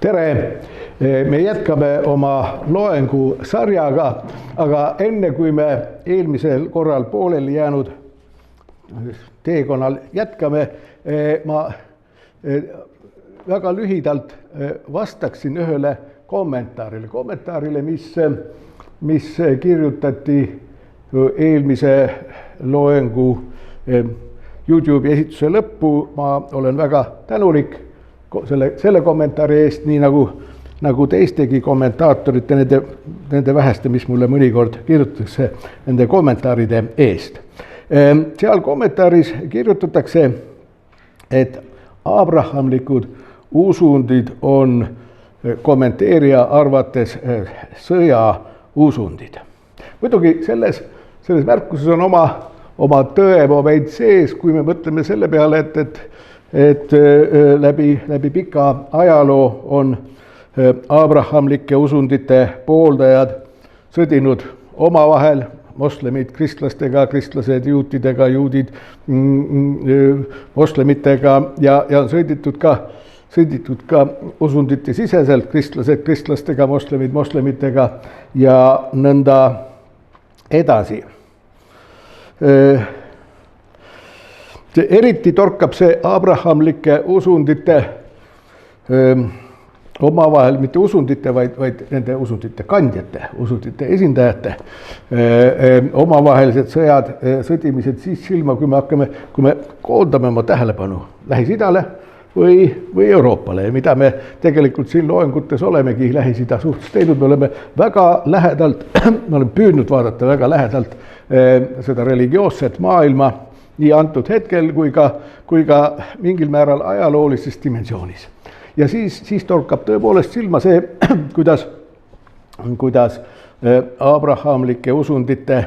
tere! Me jätkame oma loengu sarjaga, aga enne kui me eelmisel korral pooleli jäänud teekonnal jätkame, ma väga lühidalt vastaksin ühele kommentaarile, mis kirjutati eelmise loengu YouTube'i esituse lõppu. Ma olen väga tänulik selle kommentaari eest, nii nagu teistegi kommentaatorite, nende väheste, mis mulle mõnikord kirjutatakse, nende kommentaaride eest. Seal kommentaaris kirjutatakse, et abrahamlikud usundid on kommenteerija arvates sõjausundid. Muidugi selles märkuses on oma tõemoment sees, kui me mõtleme selle peale, et läbi pika ajaloo on abrahamlike usundite pooldajad sõdinud omavahel, moslemid kristlastega, kristlased juutidega, juudid moslemitega ja on sõditud ka usundite siseselt, kristlased kristlastega, moslemid moslemitega ja nõnda edasi. Eriti torkab see abrahamlike usundite omavahel, mitte usundite, vaid nende usundite kandjate, usundite esindajate omavahelised sõjad, sõdimised siis silma, kui me koondame oma tähelepanu Lähis-Idale või Euroopale, mida me tegelikult siin loengutes olemegi Lähis-Ida suhtes teinud. Me oleme väga lähedalt, me oleme püüdnud vaadata väga lähedalt seda religioosset maailma nii antud hetkel kui ka mingil määral ajaloolises dimensioonis. Ja siis torkab tõepoolest silma see, kuidas abrahamlike usundite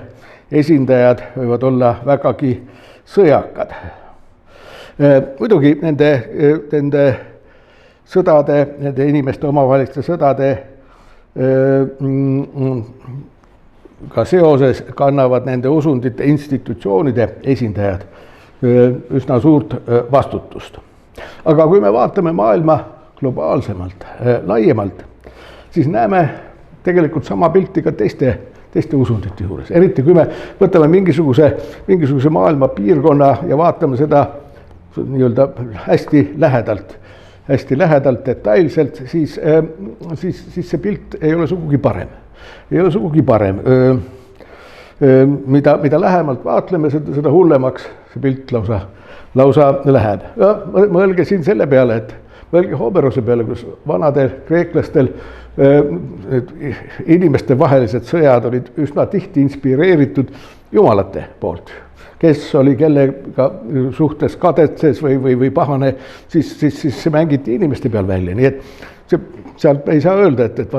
esindajad võivad olla vägagi sõjakad. Muidugi nende sõdade, nende inimeste omavaheliste sõdade ka seoses kannavad nende usundite institutsioonide esindajad üsna suurt vastutust. Aga kui me vaatame maailma globaalsemalt, laiemalt, siis näeme tegelikult sama pilti ka teiste usundite juures. Eriti kui me võtame mingisuguse maailma piirkonna ja vaatame seda nii-öelda hästi lähedalt detailselt, siis see pilt ei ole sugugi parem. Mida lähemalt vaatleme, seda hullemaks see pilt lausa läheb. Mõelge siin selle peale, mõelge Homerose peale, kus vanadel kreeklastel inimeste vahelised sõjad olid üsna tihti inspireeritud jumalate poolt. Kes oli kellega suhtes kadetses või pahane, siis see mängiti inimeste peal välja. Nii et sealt ei saa öelda, et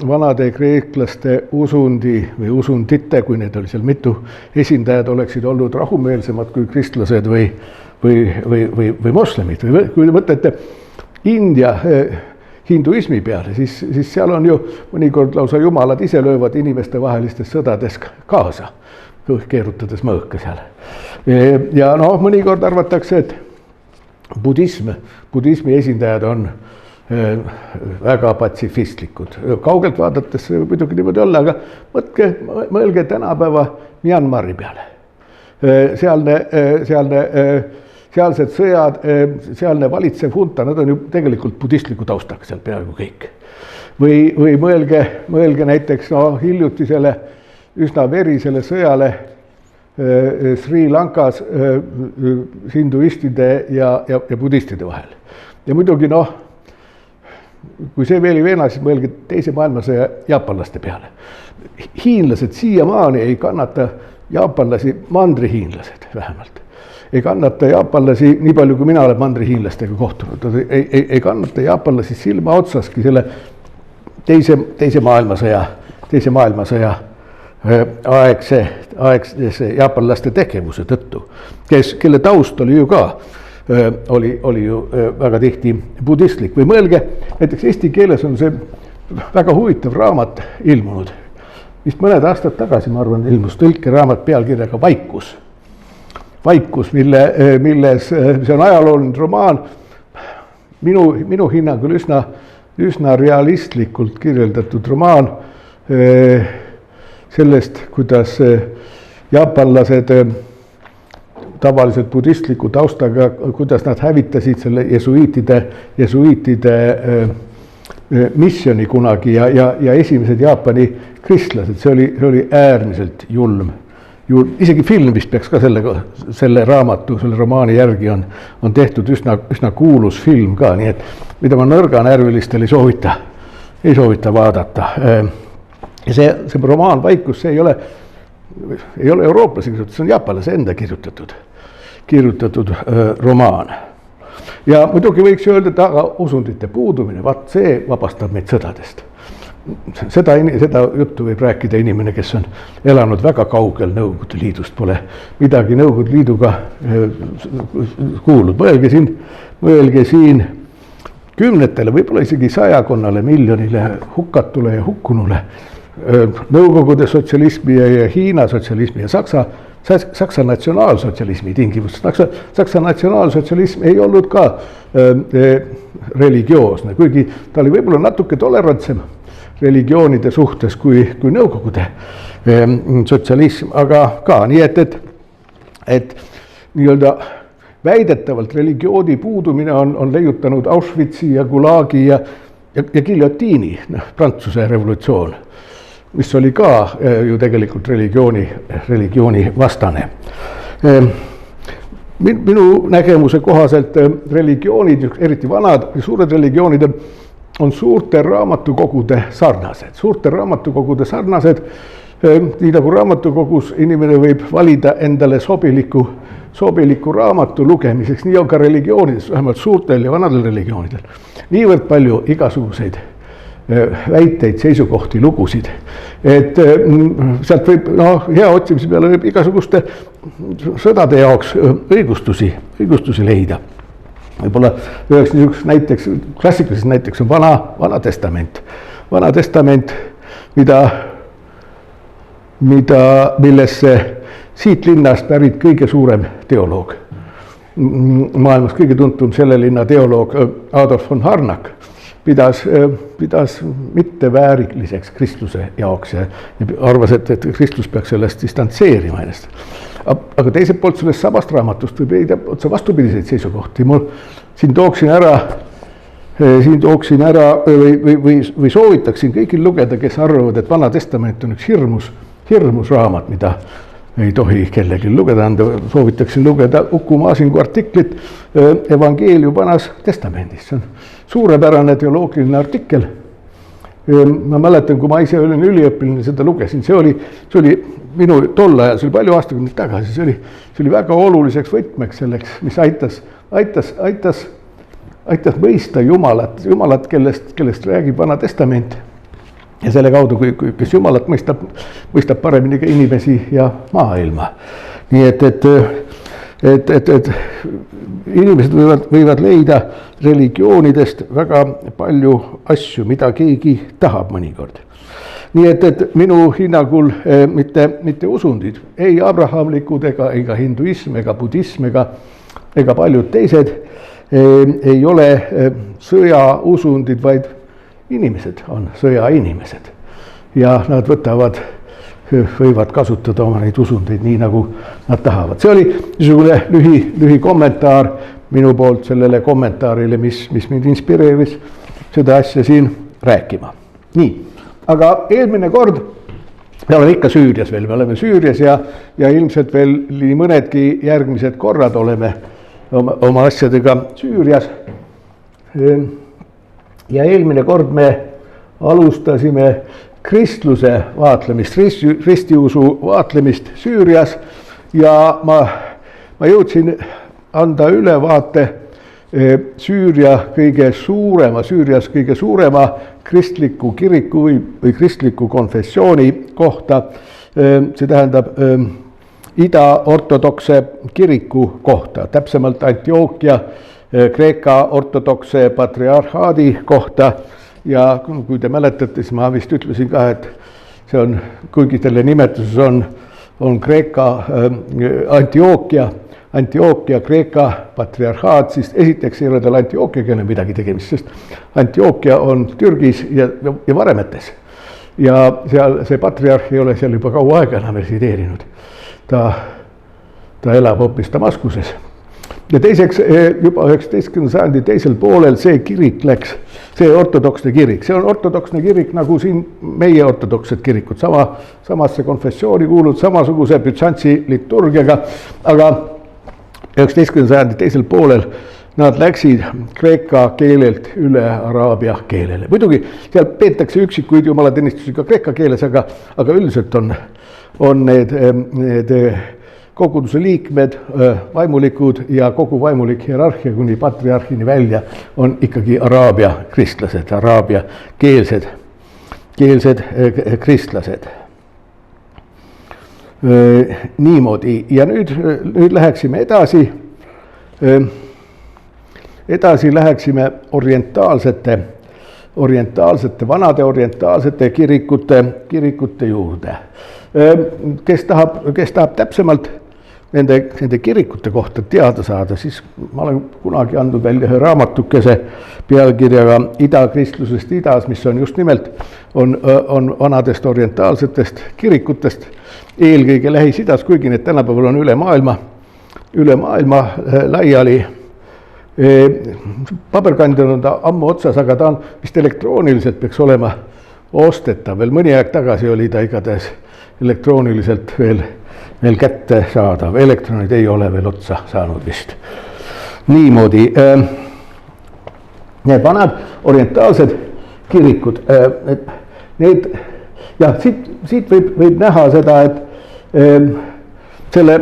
vanade kreeklaste usundi või usundite, kui need oli seal mitu, esindajad oleksid olnud rahumeelsemad kui kristlased või moslemid. Kui te mõtlete India hinduismi peale, siis seal on ju mõnikord lausa jumalad ise löövad inimeste vahelistes sõdades kaasa, keerutades mõõka seal. Ja mõnikord arvatakse, et budismi esindajad on väga patsifistlikud. Kaugelt vaadates see võib muidugi niimoodi olla, aga mõelge tänapäeva Myanmari peale. Sealsed sõjad, sealne valitsev hunta, nad on ju tegelikult budistliku taustaga seal peaaegu kõik. Või mõelge näiteks hiljutisele üsna verisele sõjale Sri Lankas hinduistide ja budistide vahel. Ja muidugi kui see veel ei veena, siis mõelge teise maailmasõja jaapanlaste peale. Hiinlased siiamaani ei kannata jaapanlasi, mandrihiinlased vähemalt. Ei kannata jaapanlasi, nii palju kui mina olen mandrihiinlastega kohtunud, ei kannata jaapanlasi silma otsaski selle teise maailmasõja aegse jaapanlaste tegevuse tõttu, kelle taust oli ju ka oli ju väga tihti budistlik. Või mõelge, näiteks eesti keeles on see väga huvitav raamat ilmunud. Vist mõned aastad tagasi, ma arvan, ilmus tõlkeraamat pealkirjaga Vaikus. Vaikus, milles see on ajalooline romaan minu hinnangul üsna realistlikult kirjeldatud romaan sellest, kuidas jaapanlased tavaliselt budistliku taustaga, kuidas nad hävitasid selle jesuiitide missioni kunagi ja esimesed Jaapani kristlased, see oli äärmiselt julm. Isegi film vist peaks ka selle raamatu, selle romaani järgi on tehtud üsna kuulus film ka, nii et mida ma nõrganärvilistel ei soovita vaadata. Ja see romaan Vaikus, see ei ole eurooplase kirjutatud, see on jaapanlase enda kirjutatud romaan. Ja muidugi võiks öelda, et aga usundite puudumine, vaat see vabastab meid sõdadest. Seda juttu võib rääkida inimene, kes on elanud väga kaugel Nõukogude Liidust, pole midagi Nõukogude Liiduga kuulnud. Mõelge siin kümnetele, võib-olla isegi 100 miljonile hukatule ja hukkunule Nõukogude sotsialismi ja Hiina sotsialismi ja Saksa natsionaalsotsialismi tingimustes. Saksa natsionaalsotsialism ei olnud ka religioosne, kuigi ta oli võib-olla natuke tolerantsem religioonide suhtes kui Nõukogude sotsialism, aga ka nii, et nii-öelda väidetavalt religiooni puudumine on leiutanud Auschwitzi ja Gulagi ja giljotiini, Prantsuse revolutsioon, mis oli ka ju tegelikult religiooni vastane. Minu nägemuse kohaselt religioonid, eriti vanad ja suured religioonid on suurte raamatukogude sarnased, nii nagu raamatukogus inimene võib valida endale sobiliku raamatu lugemiseks, nii on ka religioonides, vähemalt suurtel ja vanadel religioonidel, niivõrd palju igasuguseid väiteid, seisukohti, lugusid, et sealt võib, hea otsimise peale võib igasuguste sõdade jaoks õigustusi leida. Võib-olla üheks niisuguseks näiteks, klassikaliseks näiteks on Vana Testament. Vana Testament, millesse siit linnast pärit kõige suurem teoloog, maailmas kõige tuntum selle linna teoloog Adolf von Harnack pidas mittevääriliseks kristluse jaoks ja arvas, et kristlus peaks sellest distantseerima ennast. Aga teiselt poolt sellest samast raamatust võib leida otsa vastupidiseid seisukohti. Siin tooksin ära või soovitaksin kõigil lugeda, kes arvavad, et Vana Testament on üks hirmus raamat, mida ei tohi kellelgi lugeda, soovitaksin lugeda Uku Masingu artiklit Evangeelium Vanas Testamendis. See on suurepärane teoloogiline artikkel. Ma mäletan, kui ma ise olin üliõpiline, seda lugesin, see oli minu tol ajal, see oli palju aastakümneid tagasi, see oli väga oluliseks võtmeks selleks, mis aitas mõista Jumalat, kellest räägib Vana Testament. Ja selle kaudu, kes Jumalat mõistab paremini ka inimesi ja maailma. Nii et inimesed võivad leida religioonidest väga palju asju, mida keegi tahab mõnikord. Nii et minu hinnangul mitte usundid, ei abrahamlikud ega hinduism ega budism ega paljud teised ei ole sõjausundid, vaid inimesed on sõjainimesed ja nad võivad kasutada oma neid usundeid nii, nagu nad tahavad. See oli niisugune lühi kommentaar minu poolt sellele kommentaarile, mis mind inspireeris seda asja siin rääkima. Nii, aga eelmine kord, me oleme ikka Süürias veel, me oleme Süürias ja ilmselt veel nii mõnedki järgmised korrad oleme oma asjadega Süürias. Ja eelmine kord me alustasime kristluse vaatlemist, ristiusu vaatlemist Süürias ja ma jõudsin anda ülevaate Süürias kõige suurema kristliku kiriku või kristliku konfessiooni kohta, see tähendab ida-ortodokse kiriku kohta, täpsemalt Antiookia Kreeka ortodokse patriarhaadi kohta ja kui te mäletate, siis ma vist ütlesin ka, et see kuigi selle nimetuses on Kreeka Antiookia Antioquia Kreeka patriarhaat, siis esiteks ei ole tal Antioquiaga midagi tegemist, sest Antioquia on Türgis ja Varemetes. Ja seal see patriarh ei ole seal juba kaua aega enam resideerinud. Ta elab hoopis Damaskuses. Ja teiseks juba 19. sajandi teisel poolel see kirik läks, see ortodoksne kirik, see on ortodoksne kirik nagu siin meie ortodoksed kirikud, samasse konfessiooni kuulud, samasuguse Bütsantsi liturgiaga, aga 19. sajandi teisel poolel nad läksid kreeka keelelt üle araabia keelele. Muidugi seal peetakse üksikuid jumalateenistusi ka kreeka keeles, aga üldiselt on need koguduse liikmed, vaimulikud ja kogu vaimulik hierarhia kuni patriarhini välja on ikkagi araabia kristlased, araabia keelsed kristlased. Niimoodi ja nüüd läheksime edasi. Edasi läheksime vanade orientaalsete kirikute juurde. Kes tahab täpsemalt nende kirikute kohta teada saada, siis ma olen kunagi andnud välja ühe raamatukese pealkirjaga Idakristlusest idas, mis on just nimelt on vanadest orientaalsetest kirikutest eelkõige Lähis-Idas, kuigi need tänapäeval on üle maailma laiali. Paberkandjal on ta ammu otsas, aga ta on vist elektrooniliselt peaks olema ostetav. Veel mõni aeg tagasi oli ta igatahes elektrooniliselt veel kätte saadav. Elektronid ei ole veel otsa saanud vist. Niimoodi. Need vanad orientaalsed kirikud, siit võib näha seda, et selle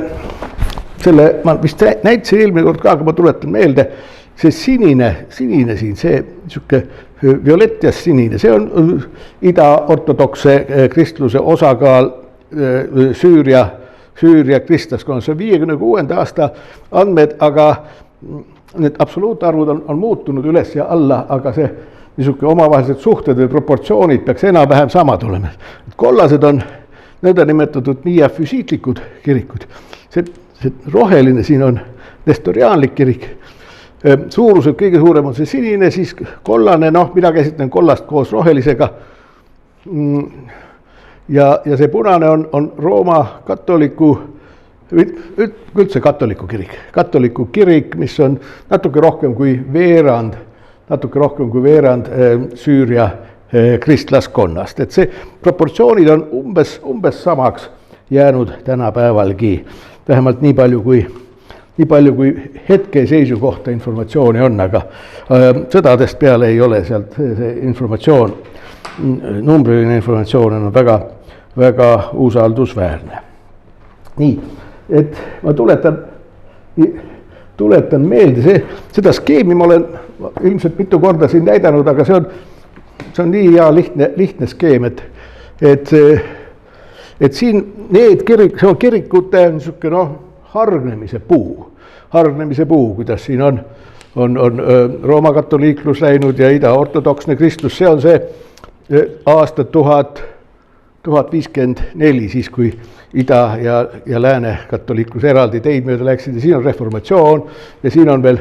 ma vist näitasin eelmine kord ka, aga ma tuletan meelde, see sinine siin, see niisugune violett ja sinine, see on ida-ortodokse kristluse osakaal Süüria kristlaskonnas. See on 56. aasta andmed, aga need absoluutarvud on muutunud üles ja alla, aga see niisugune omavahelised suhted või proportsioonid peaks enam-vähem samad olema. Kollased on nõndanimetatud miafüsiitlikud kirikud. See roheline siin on nestoriaanlik kirik. Suuruselt kõige suurem on see sinine, siis kollane, mina käsitlen kollast koos rohelisega. Ja see punane on Rooma üldse katoliku kirik, mis on natuke rohkem kui veerand Süüria kristlaskonnast. Et see proportsioonid on umbes samaks jäänud tänapäevalgi. Vähemalt nii palju kui hetke seisukohta informatsiooni on, aga sõdadest peale ei ole sealt see informatsioon, numbriline informatsioon on väga usaldusväärne. Nii, et ma tuletan meelde, seda skeemi ma olen ilmselt mitu korda siin näidanud, aga see on nii hea lihtne skeem, et siin see on kirikute niisugune hargnemise puu, kuidas siin on Rooma katoliiklus läinud ja ida-ortodoksne kristlus, see on see aasta 1054, siis kui ida- ja lääne katoliiklus eraldi teid mööda läksid ja siin on reformatsioon ja siin on veel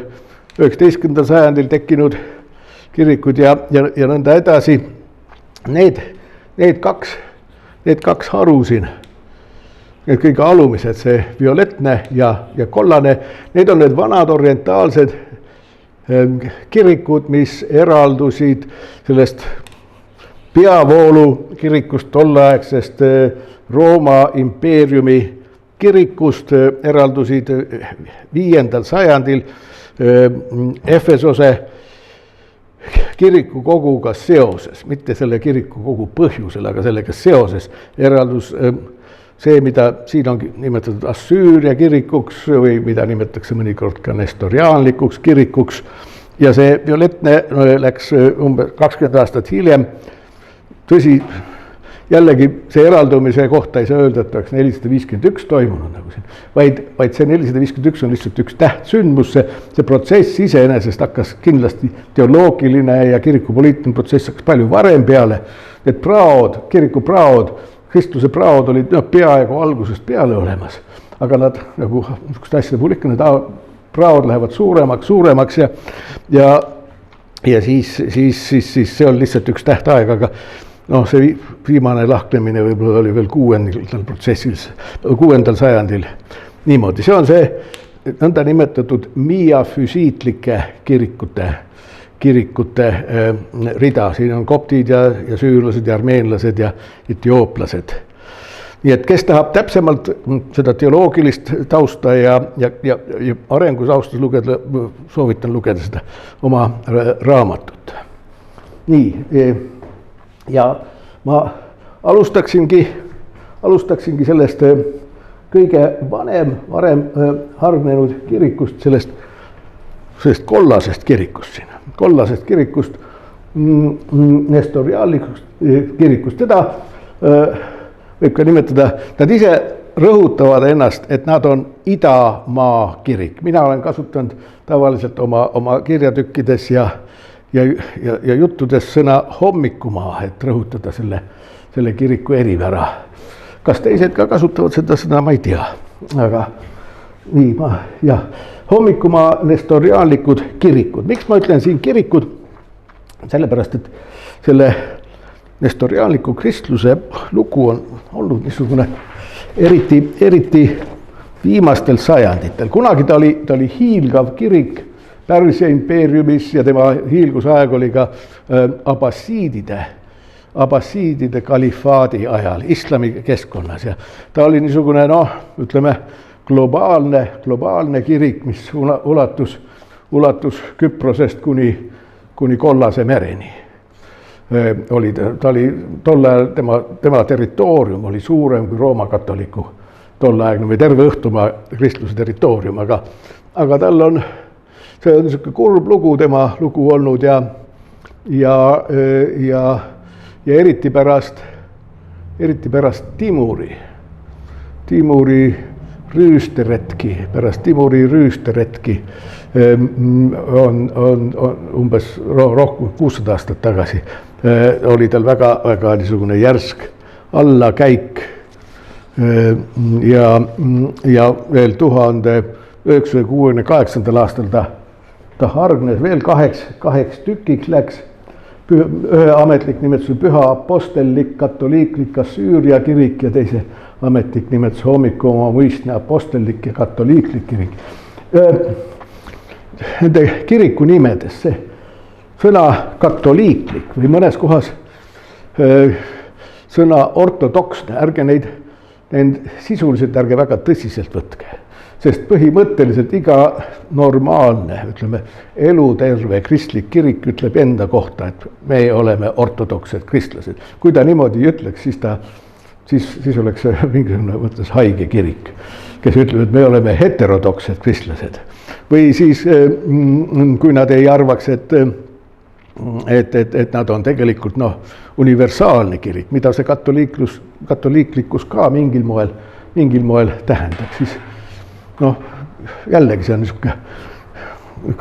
19. sajandil tekkinud kirikud ja nõnda edasi. Need kaks haru siin, need kõige alumised, see violetne ja kollane, need on need vanad orientaalsed kirikud, mis eraldusid sellest peavoolu kirikust, tolleaegsest Rooma impeeriumi kirikust, eraldusid 5. sajandil Efesose kirikukoguga seoses, mitte selle kirikukogu põhjusel, aga sellega seoses eraldus see, mida siin on nimetatud Assüüria kirikuks või mida nimetatakse mõnikord ka nestoriaanlikuks kirikuks. Ja see violetne läks umbes 20 aastat hiljem. Tõsi, jällegi see eraldumise kohta ei saa öelda, et oleks 451 toimunud nagu siin, vaid see 451 on lihtsalt üks tähtsündmus, see protsess iseenesest hakkas kindlasti teoloogiline ja kirikupoliitiline protsess hakkas palju varem peale. Need kiriku praod, kristluse praod olid peaaegu algusest peale olemas, aga nad nagu niisuguste asjade puhul ikka need praod lähevad suuremaks ja siis see on lihtsalt üks tähtaeg, aga noh, see viimane lahknemine võib-olla oli veel 6. sajandil niimoodi. See on see nõnda nimetatud miafüsiitlike kirikute rida. Siin on koptid ja süürlased ja armeenlased ja etiooplased. Nii et kes tahab täpsemalt seda teoloogilist tausta ja arengusaustus lugeda, soovitan lugeda seda oma raamatut. Nii, ja ma alustaksingi sellest kõige varem hargnenud kirikust, sellest kollasest kirikust siin. Kollasest kirikust, nestoriaalikust kirikust. Teda võib ka nimetada, nad ise rõhutavad ennast, et nad on Idamaa kirik. Mina olen kasutanud tavaliselt oma kirjatükkides ja juttudes sõna hommikumaa, et rõhutada selle kiriku erivära. Kas teised ka kasutavad seda sõna, ma ei tea. Aga nii, hommikumaa nestoriaanlikud kirikud. Miks ma ütlen siin kirikud? Sellepärast, et selle nestoriaanliku kristluse lugu on olnud niisugune eriti viimastel sajanditel. Kunagi ta oli hiilgav kirik Pärsia impeeriumis ja tema hiilgusaeg oli ka abassiidide kalifaadi ajal, islami keskkonnas. Ja ta oli niisugune, ütleme, globaalne kirik, mis ulatus Küprosest kuni Kollase mereni. Ta oli tol ajal, tema territoorium oli suurem kui Rooma katoliku tolleaegne või terve Õhtumaa kristluse territoorium, aga tal on, see on niisugune kurb lugu, tema lugu olnud ja eriti pärast Timuri rüüsteretki on umbes rohkem 600 aastat tagasi oli tal väga niisugune järsk allakäik ja veel 1968. aastal ta hargnes veel kaheks tükiks läks. Ühe ametlik nimetus Püha Apostellik Katoliiklik Assüüria kirik ja teise ametlik nimetus Hommikumaa Mõistne Apostellik ja Katoliiklik kirik. Nende kiriku nimedes see sõna katoliiklik või mõnes kohas sõna ortodoksne, ärge neid sisuliselt ärge väga tõsiselt võtke, sest põhimõtteliselt iga normaalne, ütleme, eluterve kristlik kirik ütleb enda kohta, et me oleme ortodoksed kristlased. Kui ta niimoodi ütleks, siis oleks see mingisugune mõttes haige kirik, kes ütleb, et me oleme heterodoksed kristlased. Või siis, kui nad ei arvaks, et nad on tegelikult universaalne kirik, mida see katoliiklikkus ka mingil moel tähendab, siis jällegi see on niisugune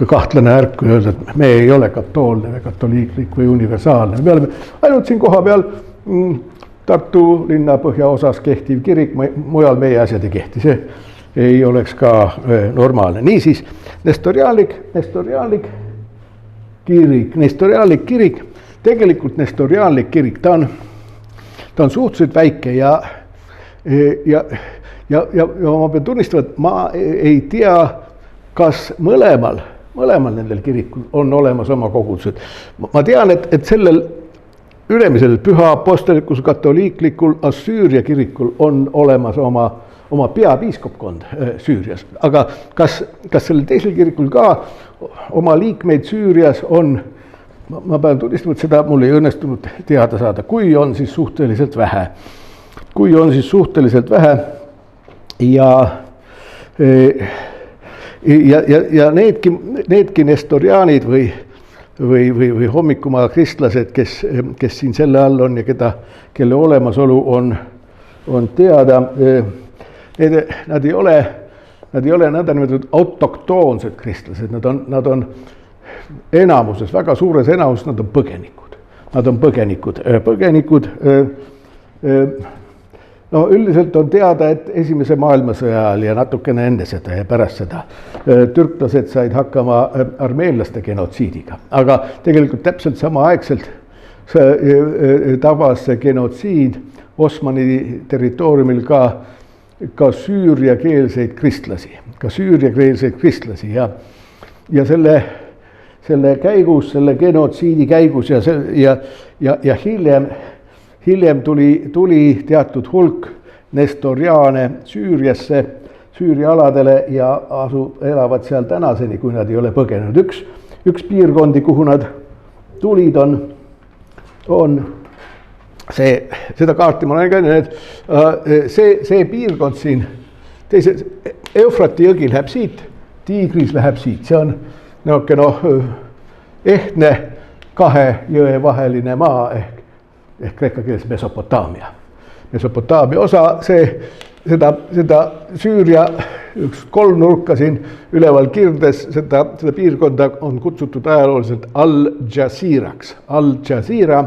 kahtlane ärk, kui öelda, et me ei ole katoolne või katoliiklik või universaalne. Me oleme ainult siin koha peal Tartu linna põhjaosas kehtiv kirik, mujal meie asjad ei kehti. See ei oleks ka normaalne. Niisiis, nestoriaanlik kirik, tegelikult nestoriaanlik kirik, ta on suhteliselt väike ja ma pean tunnistama, et ma ei tea, kas mõlemal nendel kirikul on olemas oma kogudused. Ma tean, et sellel ülemisel Püha Apostellikus katoliiklikul Assüüria kirikul on olemas oma peapiiskopkond Süürias, aga kas sellel teisel kirikul ka oma liikmeid Süürias on, ma pean tunnistama, et seda mul ei õnnestunud teada saada, kui on siis suhteliselt vähe ja needki nestoriaanid või hommikumaa kristlased, kes siin selle all on ja kelle olemasolu on teada, nad ei ole nõnda nimetatud autoktoonsed kristlased, nad on enamuses, väga suures enamuses, nad on põgenikud. no üldiselt on teada, et Esimese maailmasõja ajal ja natukene enne seda ja pärast seda türklased said hakkama armeenlaste genotsiidiga, aga tegelikult täpselt samaaegselt tabas see genotsiid Osmani territooriumil ka süüriakeelseid kristlasi, ja selle käigus, selle genotsiidi käigus ja hiljem tuli teatud hulk nestoriaane Süüriasse, Süüria aladele ja elavad seal tänaseni, kui nad ei ole põgenenud. Üks piirkondi, kuhu nad tulid, on seda kaarti ma olen käinud, see piirkond siin, Eufrati jõgi läheb siit, Tiigris läheb siit, see on ehtne kahe jõe vaheline maa ehk kreeka keeles Mesopotaamia osa, seda Süüria üks kolmnurka siin üleval kirdes, seda piirkonda on kutsutud ajalooliselt Al-Jaziraks, Al-Jazira,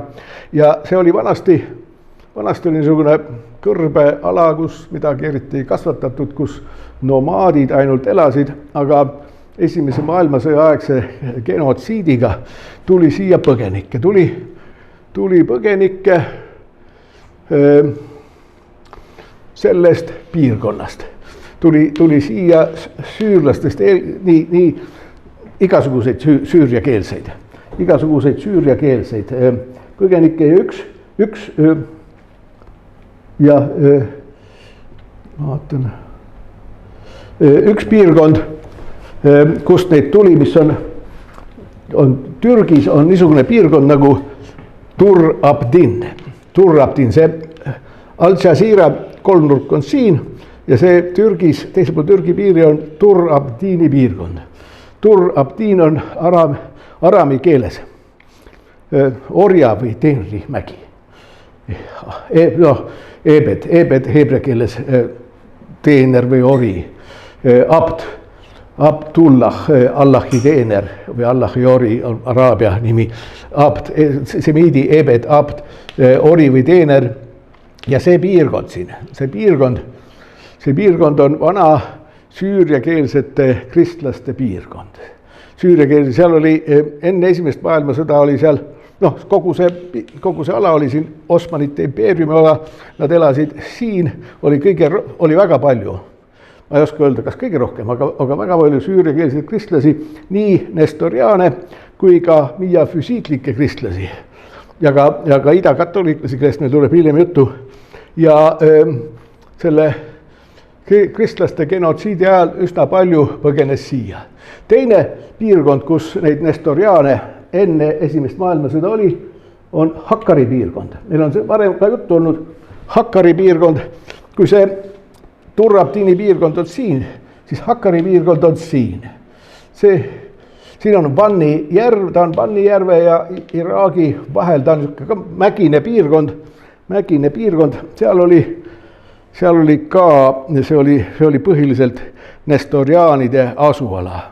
ja see oli vanasti oli niisugune kõrbe ala, kus midagi eriti ei kasvatatud, kus nomaadid ainult elasid, aga Esimese maailmasõja aegse genotsiidiga tuli siia põgenikke, tuli põgenikke sellest piirkonnast. Tuli siia süürlastest nii igasuguseid süüriakeelseid põgenikke ja üks piirkond, kust neid tuli, mis on Türgis, on niisugune piirkond nagu Tur Abdin, see Al-Jazira kolmnurk on siin ja see Türgis, teisel pool Türgi piiri on Tur Abdini piirkond. Tur Abdin on arami keeles orja või teenri mägi. Ebed heebrea keeles teener või ori, Abdullah, Allahi teener või Allahi ori on araabia nimi, abd, semiidi ebed, abd, ori või teener. Ja see piirkond on vana süüriakeelsete kristlaste piirkond. Seal oli enne Esimest maailmasõda oli seal, kogu see ala oli siin Osmanite impeeriumi ala, nad elasid siin, oli väga palju. Ma ei oska öelda, kas kõige rohkem, aga väga palju süüriakeelseid kristlasi, nii nestoriaane kui ka miafüsiitlikke kristlasi ja ka idakatoliiklasi, kellest meil tuleb hiljem juttu. Ja selle kristlaste genotsiidi ajal üsna palju põgenes siia. Teine piirkond, kus neid nestoriaane enne Esimest maailmasõda oli, on Hakkari piirkond. Meil on see varem ka juttu olnud, Hakkari piirkond, kui see Tur Abdini piirkond on siin, siis Hakkari piirkond on siin. Siin on Vanni järv, ta on Vanni järve ja Iraagi vahel, ta on ka mägine piirkond, seal oli ka, see oli põhiliselt nestoriaanide asuala.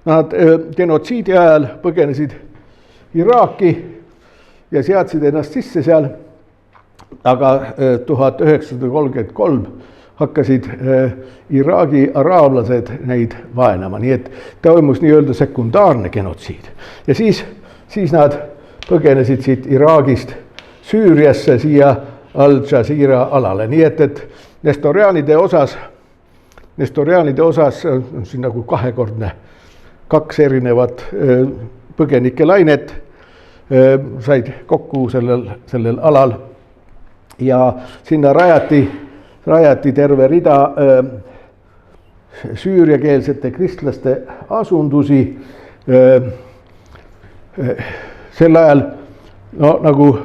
Nad genotsiidi ajal põgenesid Iraaki ja seadsid ennast sisse seal, aga 1933 hakkasid Iraagi araablased neid vaenama, nii et toimus nii-öelda sekundaarne genotsiid. Ja siis nad põgenesid siit Iraagist Süüriasse siia Al-Jazira alale, nii et nestoriaanide osas on siin nagu kaks erinevat põgenike lainet said kokku sellel alal ja sinna rajati terve rida süüriakeelsete kristlaste asundusi. Sel ajal, nagu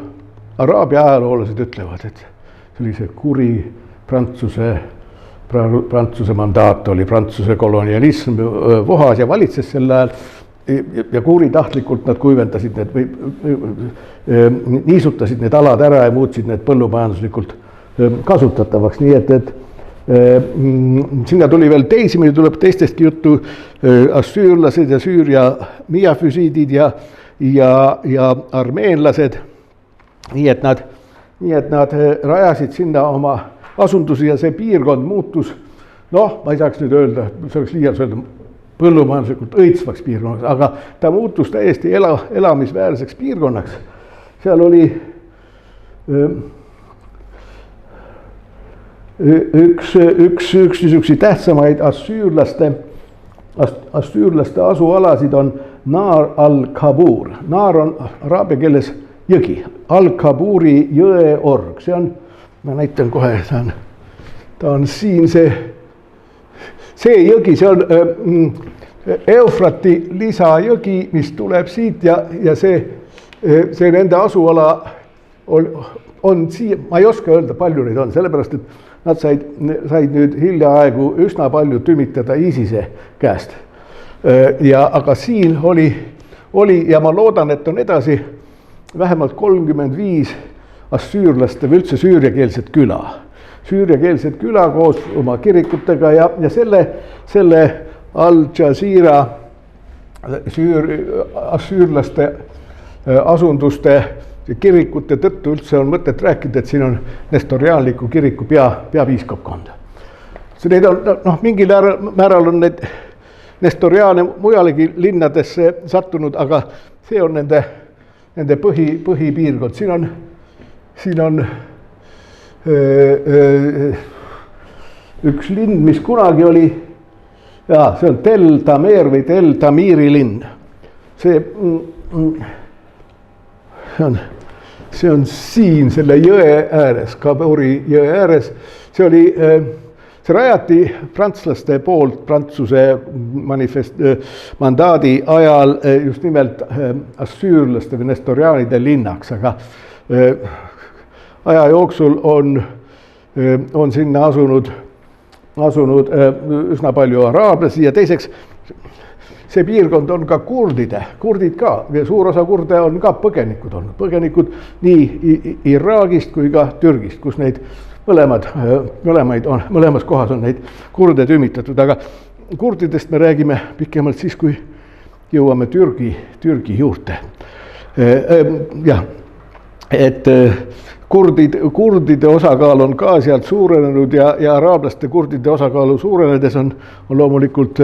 araabia ajaloolased ütlevad, et see oli see kuri Prantsuse mandaat oli, Prantsuse kolonialism vohas ja valitses sel ajal ja kuritahtlikult nad kuivendasid need või niisutasid need alad ära ja muutsid need põllumajanduslikult kasutatavaks, nii et sinna tuli veel teisi, meil tuleb teistestki juttu, assüürlased ja Süüria miafüsiidid ja armeenlased, nii et nad rajasid sinna oma asundusi ja see piirkond muutus, noh, ma ei saaks nüüd öelda, see oleks liialt öelda, põllumajanduslikult õitsvaks piirkonnaks, aga ta muutus täiesti elamisväärseks piirkonnaks. Seal oli üks niisuguseid tähtsamaid assüürlaste asualasid on Naar al-Kabur. Naar on araabia keeles jõgi, al-Kaburi jõeorg, see on, ma näitan kohe, ta on siin see jõgi, see on Eufrati lisajõgi, mis tuleb siit ja see nende asuala on siia, ma ei oska öelda, palju neid on, sellepärast, et nad said nüüd hiljaaegu üsna palju tümitada ISISe käest. Aga siin oli ja ma loodan, et on edasi vähemalt 35 assüürlaste või üldse süüriakeelset küla. Süüriakeelset küla koos oma kirikutega ja selle Al-Jazeera assüürlaste asunduste kirikute tõttu üldse on mõtet rääkida, et siin on nestoriaanliku kiriku peapiiskopkond. Need on, mingil määral on need nestoriaane mujalegi linnadesse sattunud, aga see on nende põhipiirkond. Siin on üks linn, mis kunagi oli, see on Tel Tamer või Tel Tamiri linn. See on siin selle jõe ääres, Kaburi jõe ääres. See rajati prantslaste poolt Prantsuse mandaadi ajal just nimelt assüürlaste või nestoriaanide linnaks, aga aja jooksul on sinna asunud üsna palju araablasi ja teiseks see piirkond on ka kurdid ka ja suur osa kurde on ka põgenikud olnud. Põgenikud nii Iraagist kui ka Türgist, kus neid mõlemas kohas on neid kurde tümitatud, aga kurdidest me räägime pikemalt siis, kui jõuame Türgi juurde. Jah, et kurdide osakaal on ka sealt suurenenud ja araablaste kurdide osakaalu suurenedes on loomulikult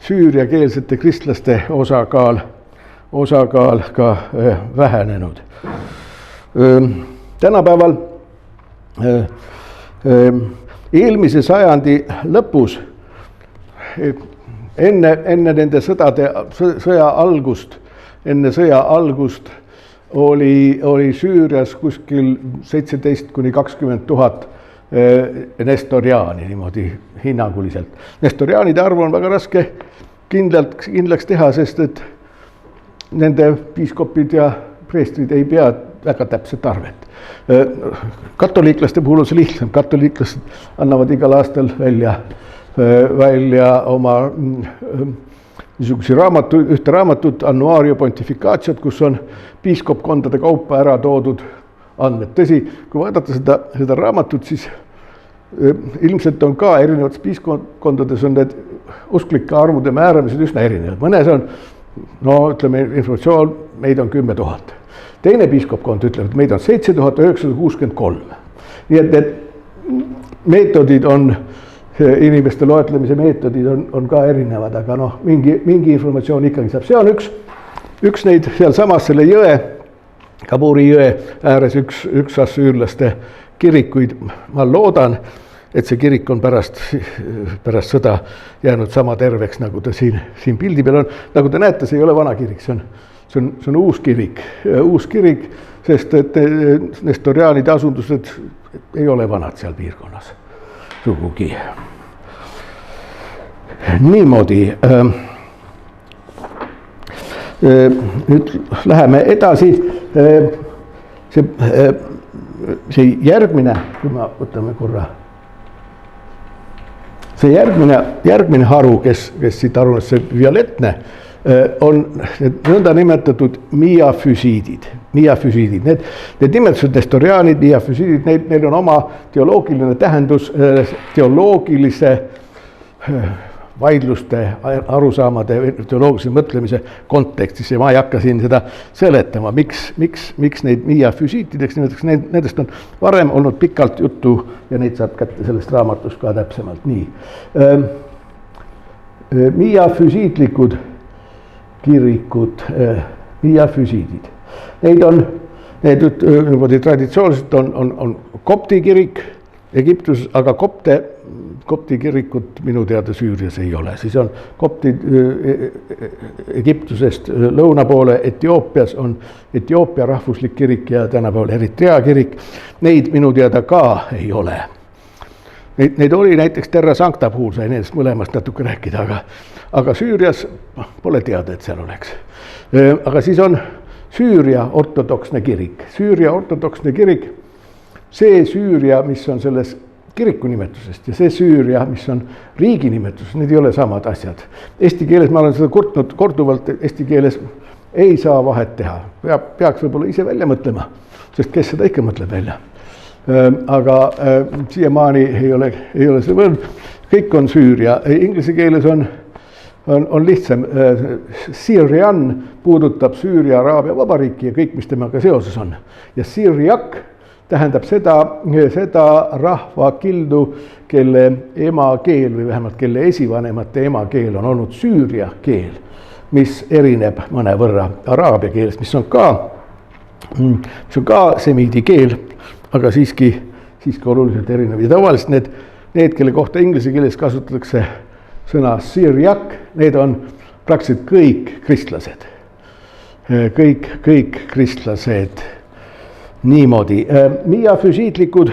süüriakeelsete kristlaste osakaal ka vähenenud. Tänapäeval eelmise sajandi lõpus, enne nende sõja algust oli Süürias kuskil 17 kuni 20 000 nestoriaani niimoodi hinnanguliselt. Nestoriaanide arvu on väga raske kindlaks teha, sest et nende piiskopid ja preestrid ei pea väga täpset arvet. Katoliiklaste puhul on see lihtsam, katoliiklased annavad igal aastal välja oma ühte raamatut Annuario Pontificatiot, kus on piiskopkondade kaupa ära toodud andmed. Tõsi, kui vaadata seda raamatut, siis ilmselt on ka erinevates piiskopkondades on need usklike arvude määramised üsna erinevad. Mõnes on, ütleme, informatsioon, meid on 10 000. Teine piiskopkond ütleb, et meid on 7963. Nii et need meetodid on, inimeste loetlemise meetodid on ka erinevad, aga mingi informatsioon ikkagi saab. See on üks neid seal samas selle jõe, Kaburi jõe ääres üks assüürlaste kirikuid. Ma loodan, et see kirik on pärast sõda jäänud sama terveks, nagu ta siin pildi peal on. Nagu te näete, see ei ole vana kirik, see on uus kirik, sest et nestoriaanide asundused ei ole vanad seal piirkonnas sugugi. Niimoodi. Nüüd läheme edasi. See järgmine, kui me võtame korra, see järgmine haru, kes siit arunes, see violetne, on nõnda nimetatud miafüsiidid. Need nimetused nestoriaanid, miafüsiidid, neil on oma teoloogiline tähendus, teoloogilise vaidluste, arusaamade, teoloogilise mõtlemise kontekstis ja ma ei hakka siin seda seletama, miks neid miafüüsiitideks nimetatakse, nendest on varem olnud pikalt juttu ja neid saab kätte sellest raamatust ka täpsemalt nii. Miafüüsiitlikud kirikud, miafüüsiidid, need traditsiooniliselt on kopti kirik Egiptuses, aga kopti kirikut minu teada Süürias ei ole, siis on koptid Egiptusest lõuna poole Etioopias on Etioopia rahvuslik kirik ja tänapäeval Eritrea kirik, neid minu teada ka ei ole. Neid oli näiteks Terra Sancta puhul, sai nendest mõlemast natuke rääkida, aga Süürias pole teada, et seal oleks. Aga siis on Süüria ortodoksne kirik. Süüria ortodoksne kirik, see Süüria, mis on selles kiriku nimetusest ja see Süüria, mis on riigi nimetus, need ei ole samad asjad. Eesti keeles, ma olen seda kurtnud korduvalt, eesti keeles ei saa vahet teha. Peaks võib-olla ise välja mõtlema, sest kes seda ikka mõtleb välja. Aga siiamaani ei ole see võrd, kõik on Süüria. Inglise keeles on lihtsam. Syrian puudutab Süüria Araabia Vabariiki ja kõik, mis temaga seoses on. Ja Syriak tähendab seda rahvakildu, kelle emakeel või vähemalt kelle esivanemate emakeel on olnud Süüria keel, mis erineb mõnevõrra araabia keelest, mis on ka semiidi keel, aga siiski oluliselt erinev. Ja tavaliselt need, kelle kohta inglise keeles kasutatakse sõna Syriak, need on praktiliselt kõik kristlased. Kõik kristlased. Niimoodi. Miafüüsiitlikud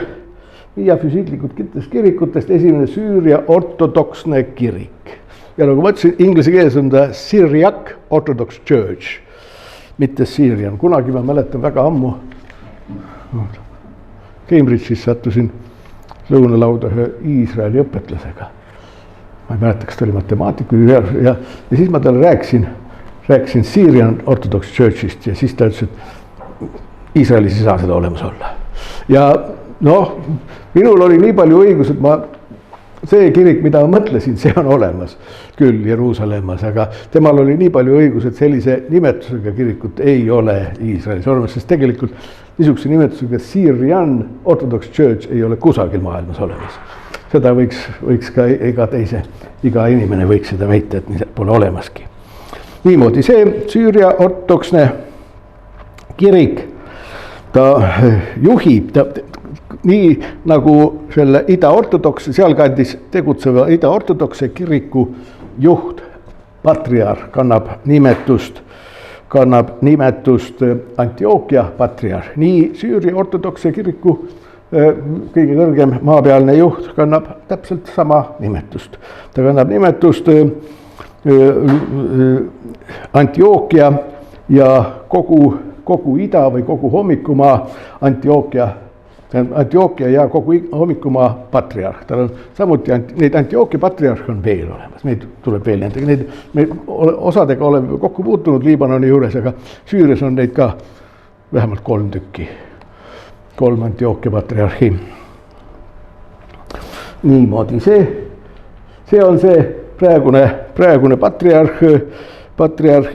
kirikutest esimene Süüria ortodoksne kirik. Ja nagu ma ütlesin, inglise keeles on ta Syriac Orthodox Church, mitte Syrian. Kunagi ma mäletan väga ammu Cambridge'is sattusin lõunalauda ühe Iisraeli õpetlasega. Ma ei mäleta, kas ta oli matemaatik ja siis ma talle rääkisin Syrian Orthodox Church'ist ja siis ta ütles, et Iisraelis ei saa seda olemas olla. Ja minul oli nii palju õigus, et see kirik, mida ma mõtlesin, see on olemas küll Jeruusalemmas, aga temal oli nii palju õigus, et sellise nimetusega kirikut ei ole Iisraelis olemas, sest tegelikult niisuguse nimetusega Syrian Orthodox Church ei ole kusagil maailmas olemas. Seda võiks ka iga inimene võiks seda väita, et nii pole olemaski. Niimoodi see Süüria ortodoksne kirik, ta juhib, nii nagu selle ida-ortodokse, sealkandis tegutseva ida-ortodokse kiriku juht, patriarh, kannab nimetust Antiookia patriarh. Nii Süüria ortodokse kiriku kõige kõrgem maapealne juht kannab täpselt sama nimetust. Ta kannab nimetust Antiookia ja kogu ida või kogu hommikumaa Antiookia ja kogu hommikumaa patriarh. Tal on samuti, neid Antiookia patriarh on veel olemas, neid tuleb veel nendega, me osadega oleme kokku puutunud Liibanoni juures, aga Süürias on neid ka vähemalt 3 tükki, 3 Antiookia patriarhi. Niimoodi, see on see praegune patriarh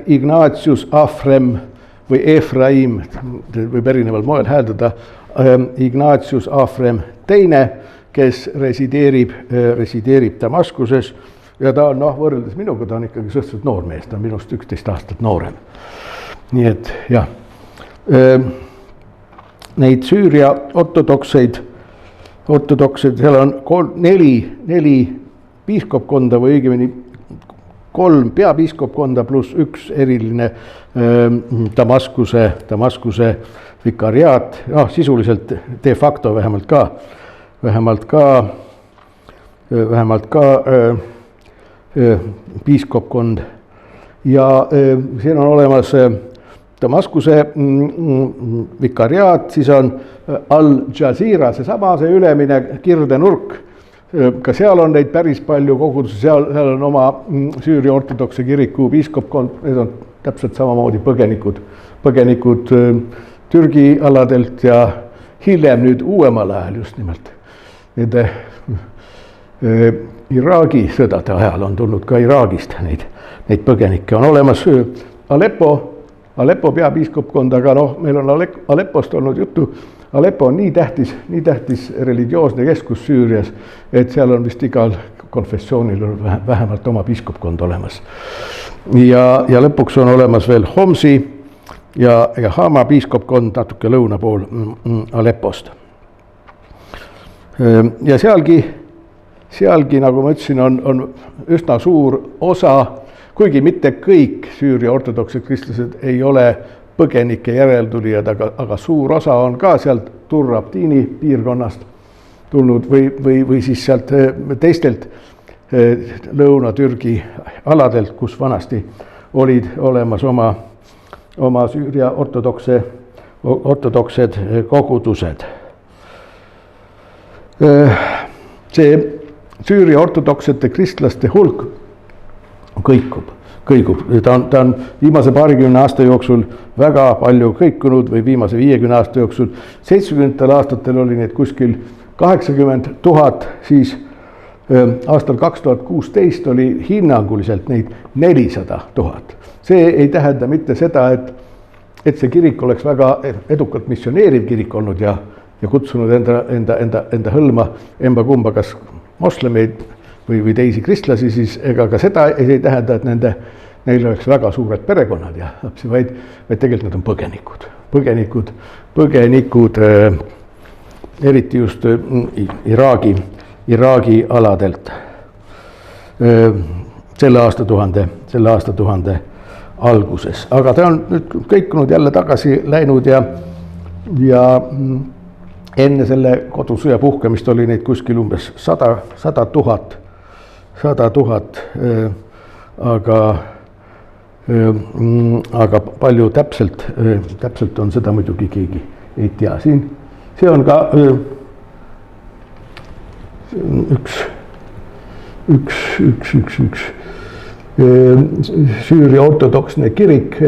Ignatius Afrem või Efraim, võib erineval moel hääldada, Ignatius Afrem teine, kes resideerib Damaskuses ja ta on, võrreldes minuga, ta on ikkagi suhteliselt noor mees, ta on minust 11 aastat noorem. Nii et jah, neid Süüria ortodokseid, seal on 4 piiskopkonda või õigemini 3 peapiiskopkonda pluss 1 eriline Damaskuse vikariaat, sisuliselt de facto vähemalt ka piiskopkond. Ja siin on olemas Damaskuse vikariaat, siis on Al-Jazira, see ülemine kirdenurk. Ka seal on neid päris palju kogudusi, seal on oma Süüria ortodokse kiriku piiskopkond, need on täpselt samamoodi põgenikud Türgi aladelt ja hiljem nüüd uuemal ajal just nimelt. Iraagi sõdade ajal on tulnud ka Iraagist neid põgenikke. On olemas Aleppo peapiiskopkond, aga noh, meil on Aleppost olnud juttu. Aleppo on nii tähtis religioosne keskus Süürias, et seal on vist igal konfessioonil on vähemalt oma piiskopkond olemas. Ja lõpuks on olemas veel Homsi ja Hama piiskopkond natuke lõuna pool Aleppost. Ja sealgi, nagu ma ütlesin, on üsna suur osa, kuigi mitte kõik Süüria ortodoksed kristlased ei ole põgenike järeltulijad, aga suur osa on ka sealt Tur-Abdini piirkonnast tulnud või siis sealt teistelt Lõuna-Türgi aladelt, kus vanasti olid olemas oma Süüria ortodoksed kogudused. See Süüria ortodoksete kristlaste hulk kõigub. Ta on viimase 20 aasta jooksul väga palju kõikunud või viimase 50 aasta jooksul. 70. aastatel oli neid kuskil 80 000, siis aastal 2016 oli hinnanguliselt neid 400 000. See ei tähenda mitte seda, et see kirik oleks väga edukalt missioneeriv kirik olnud ja kutsunud enda hõlma emba-kumba kas moslemeid või teisi kristlasi, siis ega ka seda ei tähenda, et neil oleks väga suured perekonnad ja lapsi, vaid tegelikult nad on põgenikud, eriti just Iraagi aladelt selle aastatuhande alguses. Aga ta on nüüd kõikunud jälle tagasi läinud ja enne selle kodusõja puhkemist oli neid kuskil umbes 100 000, aga palju täpselt on seda muidugi keegi ei tea. See on ka üks Süüria ortodoksne kirik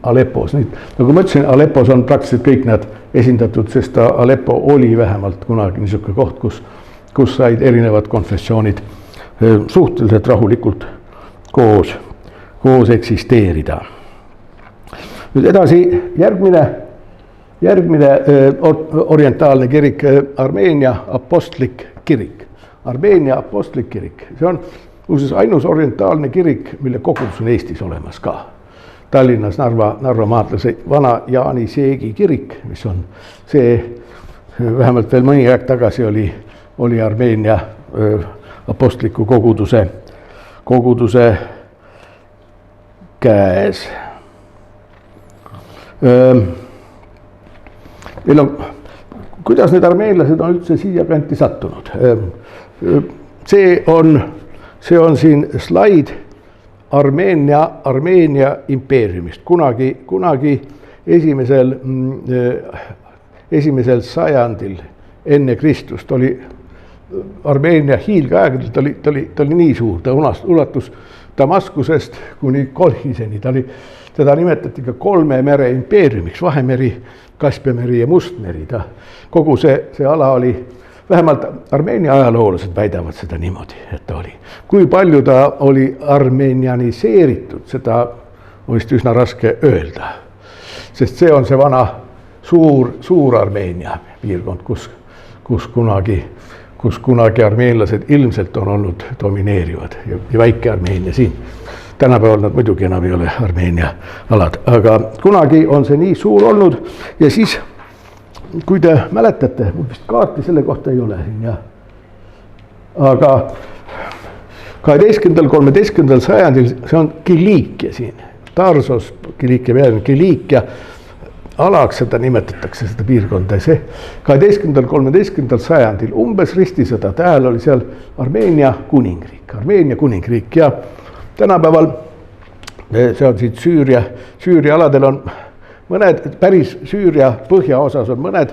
Aleppos. Nagu ma ütlesin, Aleppos on praktiliselt kõik nad esindatud, sest Aleppo oli vähemalt kunagi niisugune koht, kus said erinevad konfessioonid suhteliselt rahulikult koos eksisteerida. Nüüd edasi järgmine orientaalne kirik, Armeenia apostlik kirik. See on ainus orientaalne kirik, mille kogudus on Eestis olemas ka. Tallinnas Narva maadlase vana Jaani Seegi kirik, mis on see, vähemalt veel mõni aeg tagasi oli Armeenia apostliku koguduse käes. Kuidas need armeenlased on üldse siia kanti sattunud? See on siin slaid Armeenia impeeriumist. Kunagi esimesel sajandil enne Kristust oli Armeenia hiilgeaegadel, ta oli nii suur, ta ulatus Damaskusest kuni Kolhiseni. Teda nimetati ka 3 mere impeeriumiks, Vahemeri, Kaspiameri ja Mustmeri. Kogu see ala oli, vähemalt Armeenia ajaloolased väidavad seda niimoodi, et ta oli. Kui palju ta oli armeenianiseeritud, seda on vist üsna raske öelda. Sest see on see vana suur Armeenia piirkond, kus kunagi armeenlased ilmselt on olnud domineerivad ja väike Armeenia siin. Tänapäeval nad muidugi enam ei ole Armeenia alad, aga kunagi on see nii suur olnud ja siis, kui te mäletate, mul vist kaarti selle kohta ei ole siin, aga 12.–13. sajandil see on Kiliikia siin, Tarsos, Kiliikia alaks seda nimetatakse, seda piirkonda. See 12.–13. sajandil umbes ristisõda, tähel oli seal Armeenia kuningriik ja tänapäeval see on siit Süüria aladel on päris Süüria põhjaosas on mõned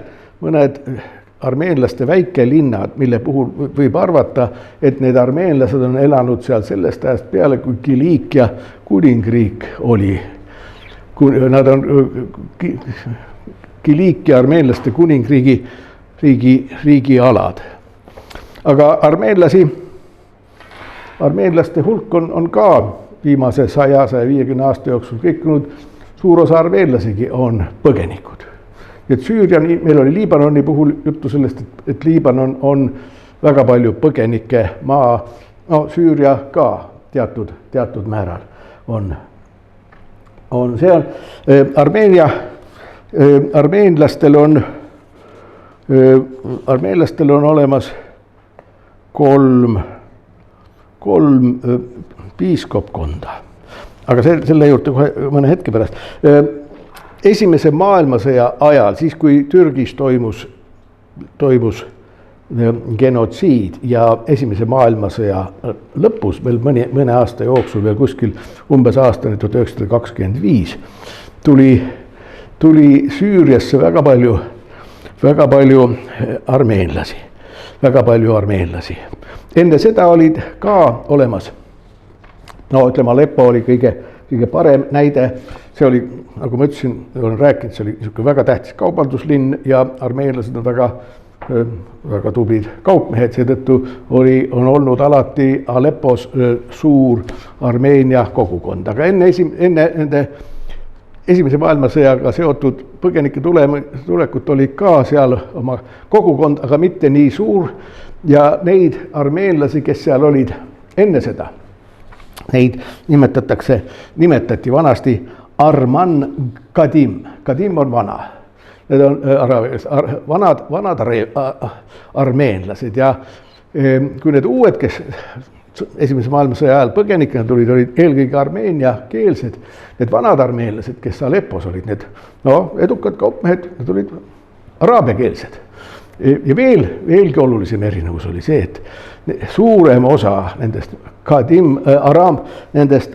armeenlaste väikelinnad, mille puhul võib arvata, et need armeenlased on elanud seal sellest ajast peale, kui Kiliikia kuningriik oli. Nad on Kiliikia armeenlaste kuningriigi alad. Aga armeenlaste hulk on ka viimase 100-150 aasta jooksul kõikunud, suur osa armeenlasigi on põgenikud. Et Süüria, meil oli Liibanoni puhul juttu sellest, et Liibanon on väga palju põgenike maa, no Süüria ka teatud määral on see armeenlastel on olemas kolm piiskopkonda, aga selle juurde kohe mõne hetke pärast. Esimese maailmasõja ajal, siis kui Türgis toimus genotsiid ja esimese maailmasõja lõpus veel mõne aasta jooksul veel kuskil umbes aastani 1925 tuli Süüriasse väga palju armeenlasi. Enne seda olid ka olemas, no ütleme, Aleppo oli kõige parem näide, see oli, nagu ma ütlesin, olen rääkinud, see oli niisugune väga tähtis kaubanduslinn ja armeenlased on väga tublid kaupmehed, seetõttu on olnud alati Aleppos suur Armeenia kogukond, aga enne nende esimese maailmasõjaga seotud põgenike tulekut oli ka seal oma kogukond, aga mitte nii suur ja neid armeenlasi, kes seal olid enne seda, neid nimetati vanasti Arman Kadim. Kadim on vana. Need on vanad armeenlased ja kui need uued, kes esimese maailmasõja ajal põgenikena tulid, olid eelkõige armeeniakeelsed. Need vanad armeenlased, kes Aleppos olid, need edukad kaupmehed, need olid araabiakeelsed. Ja veelgi olulisem erinevus oli see, et suurem osa nendest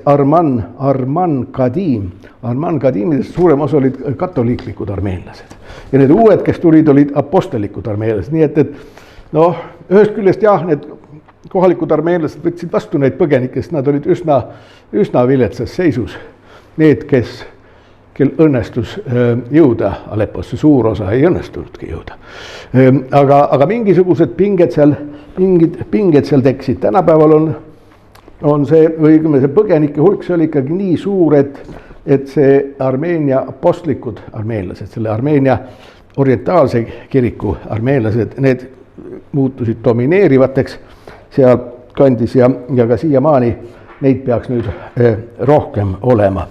Arman Kadimidest suurem osa olid katoliiklikud armeenlased. Ja need uued, kes tulid, olid apostelikud armeenlased. Nii et ühest küljest need kohalikud armeenlased võtsid vastu neid põgenikke, sest nad olid üsna viletsas seisus. Need, kel õnnestus jõuda Alepposse, suur osa ei õnnestunudki jõuda. Aga mingisugused pinged seal tekkisid. Tänapäeval on see põgenike hulk, see oli ikkagi nii suur, et see Armeenia apostlikud armeenlased, selle Armeenia orientaalse kiriku armeenlased, need muutusid domineerivateks seal kandis ja ka siiamaani neid peaks nüüd rohkem olema.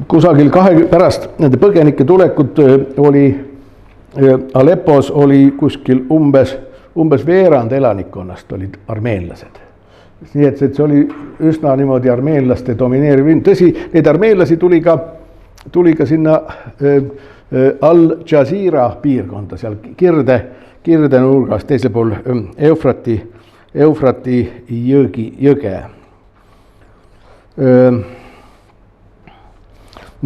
Kusagil pärast nende põgenike tulekut oli Aleppos oli kuskil umbes veerand elanikkonnast olid armeenlased. Nii et see oli üsna niimoodi armeenlaste domineeriv linn. Tõsi, neid armeenlasi tuli ka sinna Al-Jazira piirkonda, seal kirde nurgas, teisel pool Eufrati jõge.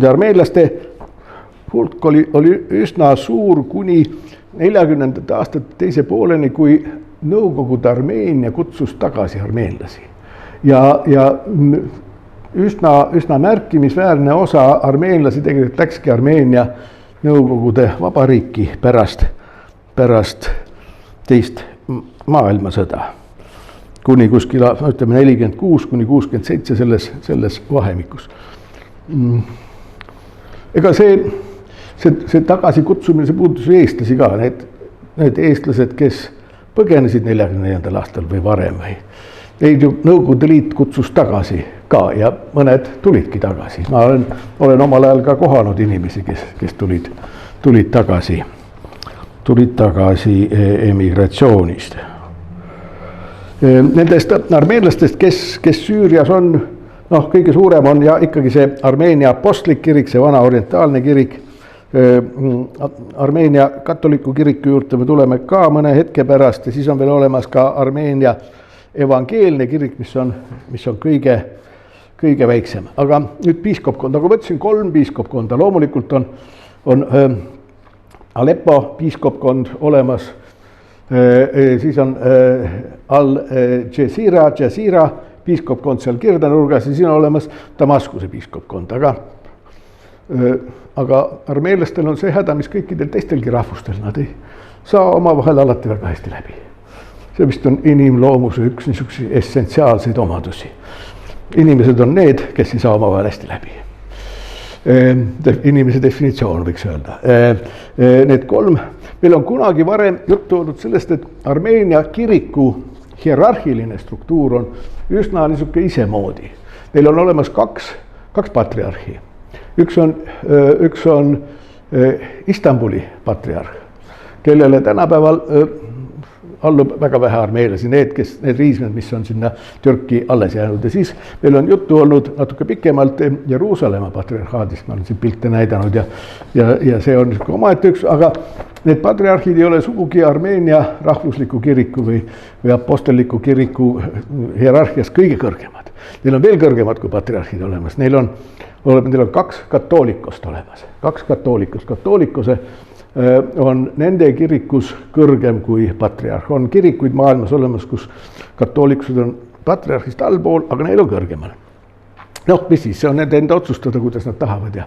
Armeenlaste hulk oli üsna suur kuni 40. aastate teise pooleni, kui Nõukogude Armeenia kutsus tagasi armeenlasi. Ja üsna märkimisväärne osa armeenlasi tegelikult läkski Armeenia Nõukogude vabariiki pärast teist maailmasõda. Kuni kuskil, 46–67 selles vahemikus. Ega see tagasikutsumine, see puudutas eestlasi ka, need eestlased, kes põgenesid 44. aastal või varem. Neid ju Nõukogude Liit kutsus tagasi ka ja mõned tulidki tagasi. Ma olen omal ajal ka kohanud inimesi, kes tulid tagasi emigratsioonist. Nendest armeenlastest, kes Süürias on, kõige suurem on ja ikkagi see Armeenia apostlik kirik, see vana orientaalne kirik. Armeenia katoliku kiriku juurde me tuleme ka mõne hetke pärast ja siis on veel olemas ka Armeenia evangeelne kirik, mis on kõige väiksem. Aga nüüd piiskopkond, nagu ma ütlesin, 3 piiskopkonda, loomulikult on Aleppo piiskopkond olemas, siis on Al-Jazira piiskopkond seal kirdenurgas ja siin on olemas Damaskuse piiskopkond, aga aga armeenlastel on see häda, mis kõikidel teistelgi rahvustel, nad ei saa omavahel alati väga hästi läbi. See vist on inimloomuse üks niisuguseid essentsiaalseid omadusi. Inimesed on need, kes ei saa omavahel hästi läbi. Inimese definitsioon võiks öelda. Need kolm, meil on kunagi varem juttu olnud sellest, et Armeenia kiriku hierarhiline struktuur on üsna niisugune isemoodi. Neil on olemas kaks patriarhi. Üks on Istanbuli patriarh, kellele tänapäeval allub väga vähe armeelasi, need riismed, mis on sinna Türki alles jäänud. Ja siis meil on juttu olnud natuke pikemalt Jeruusalemma patriarhaadist, ma olen siin pilte näidanud ja see on omaette üks, aga need patriarhid ei ole sugugi Armeenia rahvusliku kiriku või apostelliku kiriku hierarhias kõige kõrgemad. Neil on veel kõrgemad kui patriarhid olemas, neil on kaks katoolikust olemas, katoolikuse on nende kirikus kõrgem kui patriarh. On kirikuid maailmas olemas, kus katoolikused on patriarhist allpool, aga neil on kõrgemal. Mis siis, see on nende enda otsustada, kuidas nad tahavad ja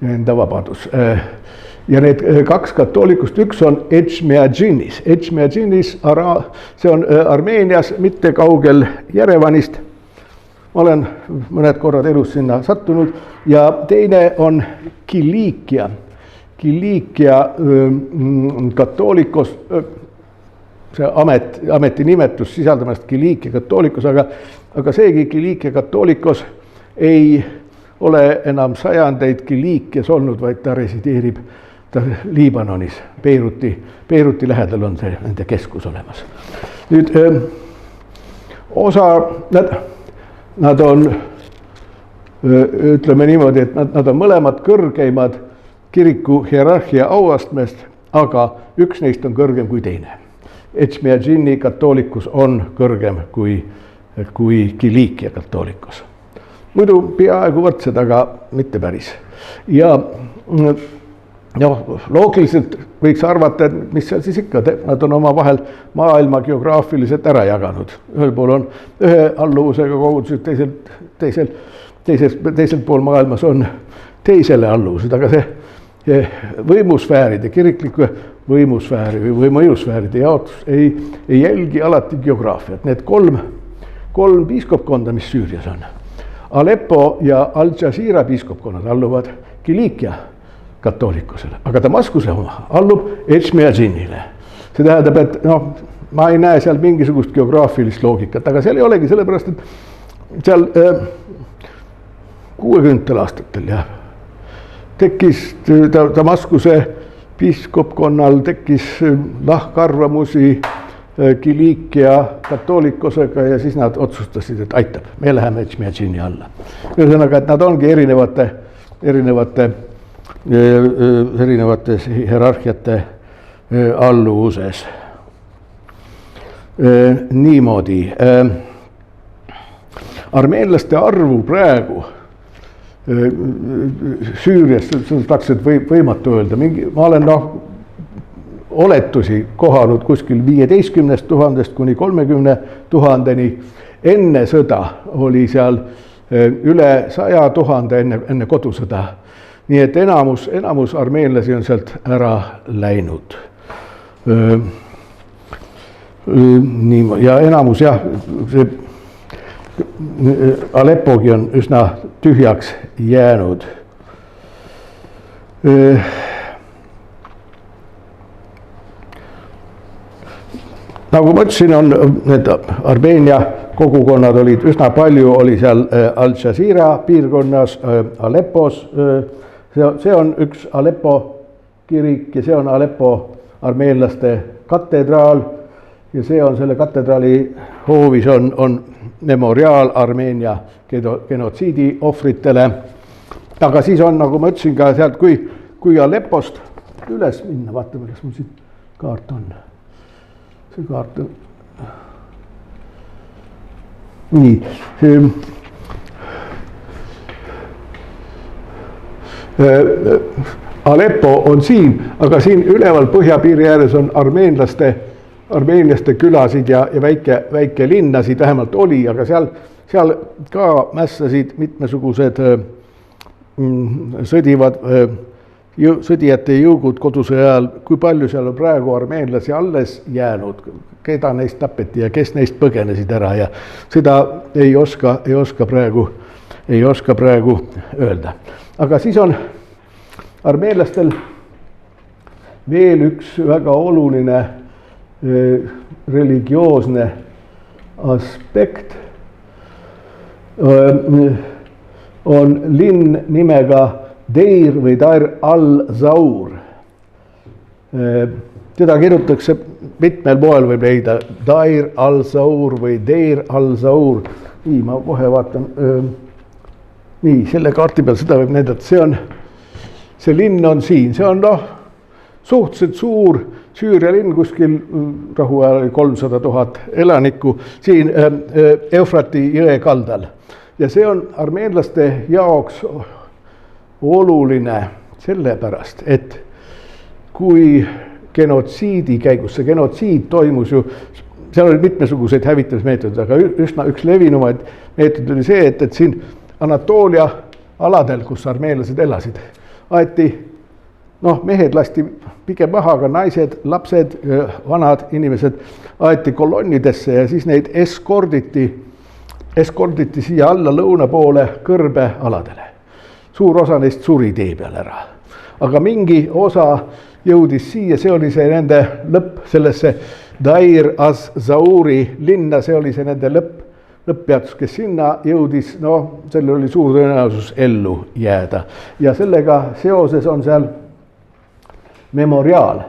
enda vabadus. Ja need kaks katoolikust, üks on Echmiadžinis, see on Armeenias mitte kaugel Jerevanist. Ma olen mõned korrad elus sinna sattunud ja teine on Kiliikia katoolikos, see ameti nimetus sisaldamast Kiliikia katoolikos, aga seegi Kiliikia katoolikos ei ole enam sajandeid Kiliikias olnud, vaid ta resideerib Liibanonis, Beiruti lähedal on see nende keskus olemas. Nüüd nad on, ütleme niimoodi, et nad on mõlemad kõrgeimad kiriku hierarhia auastmest, aga üks neist on kõrgem kui teine. Echmiadžini katoolikus on kõrgem kui Kiliikia katoolikus. Muidu peaaegu võrdsed, aga mitte päris. Ja loogiliselt võiks arvata, et mis seal siis ikka, nad on oma vahel maailma geograafiliselt ära jaganud. Ühel pool on ühe alluvusega kogudused, teisel pool maailmas on teisele alluvused, aga see võimusfääride, kirikliku võimusfääri või mõjusfääride jaotus ei jälgi alati geograafiat. Need kolm piiskopkonda, mis Süürias on, Aleppo ja Al-Jazeera piiskopkonnad alluvad Kiliikia katoolikusele, aga Damaskuse oma allub Echmiadžinile. See tähendab, et ma ei näe seal mingisugust geograafilist loogikat, aga seal ei olegi sellepärast, et seal 60. aastatel tekkis Damaskuse piiskopkonnal tekkis lahkarvamusi Kiliikia katoolikosega ja siis nad otsustasid, et aitab, me läheme Echmiadžini alla. Ühesõnaga, et nad ongi erinevates hierarhiate alluvuses. Niimoodi. Armeenlaste arvu praegu Süürias, praktiliselt võimatu öelda, ma olen oletusi kohanud kuskil 15 000 kuni 30 000. Enne sõda oli seal üle 100 000 enne kodusõda. Nii et enamus armeenlasi on sealt ära läinud. Ja enamus see Aleppogi on üsna tühjaks jäänud. Nagu ma ütlesin, on need Armeenia kogukonnad olid üsna palju, oli seal Al-Jazeera piirkonnas, Aleppos. See on üks Aleppo kirik ja see on Aleppo armeenlaste katedraal ja see on selle katedraali hoovis on memoriaal Armeenia genotsiidi ohvritele. Aga siis on, nagu ma ütlesin ka sealt, kui Aleppost üles minna, vaatame, kas mul siin kaart on. See kaart on. Nii. Aleppo on siin, aga siin üleval põhjapiiri ääres on armeenlaste külasid ja väike linnasid vähemalt oli, aga seal ka mässasid mitmesugused sõdijate jõugud kodusõja ajal, kui palju seal on praegu armeenlasi alles jäänud, keda neist tapeti ja kes neist põgenesid ära ja seda ei oska praegu öelda. Aga siis on armeenlastel veel üks väga oluline religioosne aspekt. On linn nimega Deir või Dair al-Zaur. Teda kirjutatakse mitmel moel, võib leida Dair al-Zaur või Deir al-Zaur. Nii, ma kohe vaatan. Nii, selle kaarti peal seda võib näidata. See linn on siin. See on suhteliselt suur Süüria linn, kuskil rahuajal 300 000 elanikku siin Eufrati jõe kaldal. Ja see on armeenlaste jaoks oluline sellepärast, et kui genotsiidi käigus, see genotsiid toimus ju, seal oli mitmesuguseid hävitamismeetodid, aga üsna üks levinumaid meetod oli see, et siin Anatoolia aladel, kus armeenlased elasid, aeti, mehed lasti pigem maha, aga naised, lapsed, vanad inimesed aeti kolonnidesse ja siis neid eskorditi siia alla lõuna poole kõrbealadele. Suur osa neist suri tee peal ära. Aga mingi osa jõudis siia, see oli see nende lõpp sellesse Dair az-Zauri linna, see oli see nende lõpppeatus, kes sinna jõudis, sellel oli suur tõenäosus ellu jääda. Ja sellega seoses on seal memoriaal,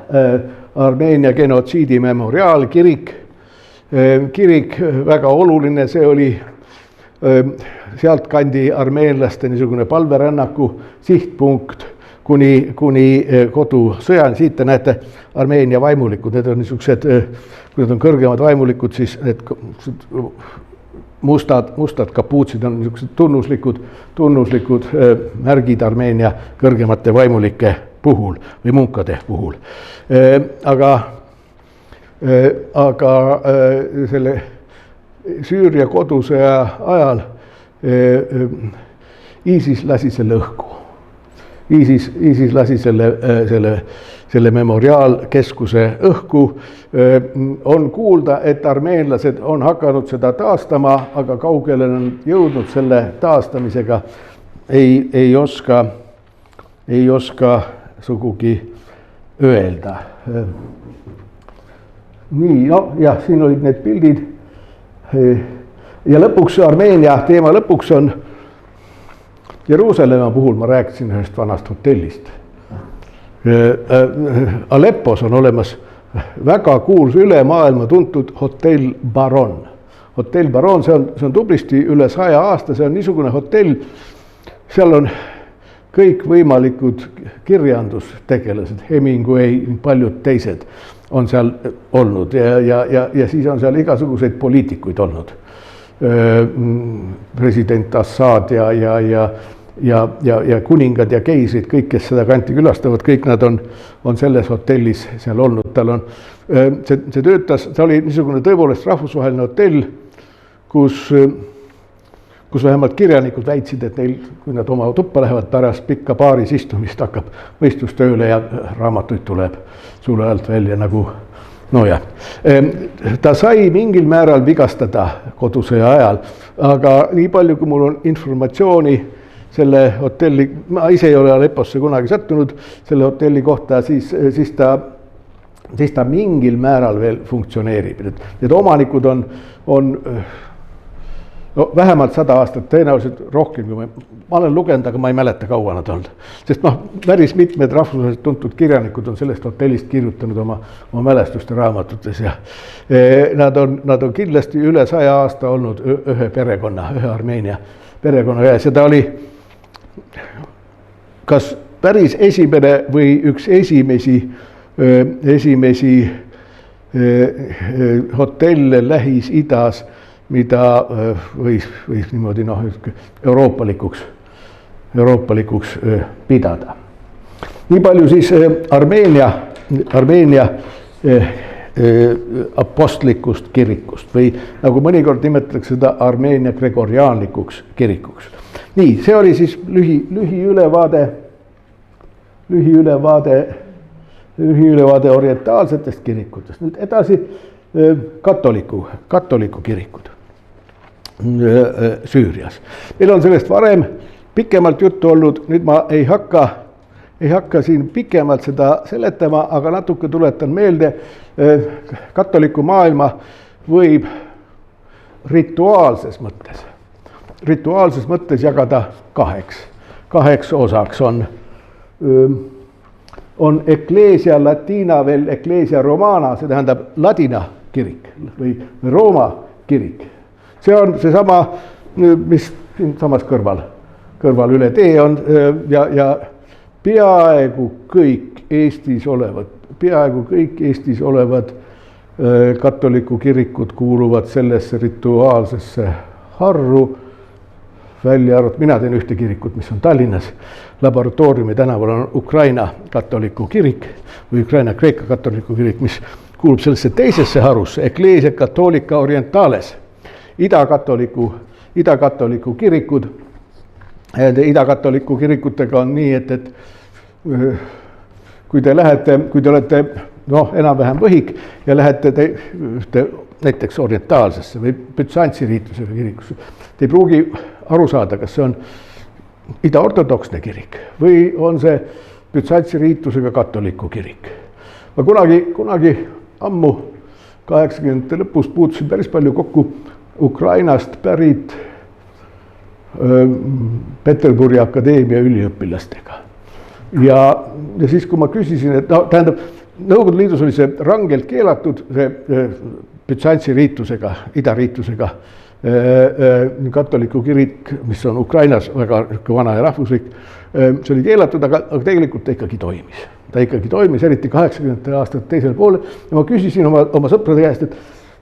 Armeenia genotsiidi memoriaal, kirik väga oluline, see oli sealtkandi armeenlaste niisugune palverännaku sihtpunkt kuni kodusõjani. Siit te näete Armeenia vaimulikud, need on niisugused, kui need on kõrgemad vaimulikud, siis need mustad kapuutsid on niisugused tunnuslikud märgid Armeenia kõrgemate vaimulike puhul või munkade puhul. Aga selle Süüria kodusõja ajal ISIS lasi selle õhku. ISIS lasi selle memoriaalkeskuse õhku. On kuulda, et armeenlased on hakanud seda taastama, aga kaugele on jõudnud selle taastamisega, ei oska sugugi öelda. Nii, siin olid need pildid. Ja lõpuks Armeenia teema lõpuks on Jeruusalemma puhul ma rääkisin ühest vanast hotellist. Aleppos on olemas väga kuulus üle maailma tuntud hotell Baron. Hotell Baron, see on tublisti üle 100 aasta, see on niisugune hotell, seal on kõik võimalikud kirjandustegelased, Hemingway, paljud teised on seal olnud ja siis on seal igasuguseid poliitikuid olnud. President Assad ja kuningad ja keisrid, kõik, kes seda kanti külastavad, kõik nad on selles hotellis seal olnud. See töötas, ta oli niisugune tõepoolest rahvusvaheline hotell, kus vähemalt kirjanikud väitsid, et neil, kui nad oma tuppa lähevad pärast pikka baaris istumist, hakkab mõistus tööle ja raamatuid tuleb sulle alt välja nagu Ta sai mingil määral vigastada kodusõja ajal, aga nii palju, kui mul on informatsiooni selle hotelli, ma ise ei ole Alepposse kunagi sattunud selle hotelli kohta, siis ta mingil määral veel funktsioneerib. Need omanikud on vähemalt 100 aastat, tõenäoliselt rohkem, kui ma olen lugenud, aga ma ei mäleta kaua nad olnud. Sest päris mitmed rahvusvaheliselt tuntud kirjanikud on sellest hotellist kirjutanud oma mälestuste raamatutes ja nad on kindlasti üle 100 aasta olnud ühe Armeenia perekonna käes ja ta oli kas päris esimene või üks esimesi hotelle Lähis-Idas, mida võis niimoodi euroopalikuks pidada. Nii palju siis Armeenia apostlikust kirikust või nagu mõnikord nimetatakse seda Armeenia gregoriaanlikuks kirikuks. Nii, see oli siis lühiülevaade orientaalsetest kirikutest. Nüüd edasi katoliku kirikud Süürias. Meil on sellest varem pikemalt juttu olnud, nüüd ma ei hakka siin pikemalt seda seletama, aga natuke tuletan meelde, katoliku maailma võib rituaalses mõttes jagada kaheks osaks. On Ecclesia Latina veel Ecclesia Romana, see tähendab ladina kirik või Rooma kirik. See on seesama, mis siinsamas kõrval üle tee on ja peaaegu kõik Eestis olevad katoliku kirikud kuuluvad sellesse rituaalsesse harru, välja arvatud, mina teen ühte kirikut, mis on Tallinnas, Laboratooriumi tänaval on Ukraina katoliku kirik või Ukraina-Kreeka katoliku kirik, mis kuulub sellesse teisesse harusse, Ecclesia Catholica Orientales, idakatoliku kirikud. Idakatoliku kirikutega on nii, et kui te olete enam-vähem võhik ja lähete näiteks orientaalsesse või bütsantsi riitlusega kirikusse, te ei pruugi aru saada, kas see on ida-ortodoksne kirik või on see bütsantsi riitlusega katoliku kirik. Ma kunagi ammu 80-ndate lõpus puutusin päris palju kokku Ukrainast pärit Peterburi akadeemia üliõpilastega. Ja siis, kui ma küsisin, et tähendab, Nõukogude Liidus oli see rangelt keelatud, see bütsantsi riitlusega, idariitlusega katoliku kirik, mis on Ukrainas väga vana ja rahvuslik, see oli keelatud, aga tegelikult ta ikkagi toimis. Ta ikkagi toimis, eriti 80. aastate teisel poole. Ja ma küsisin oma sõprade käest, et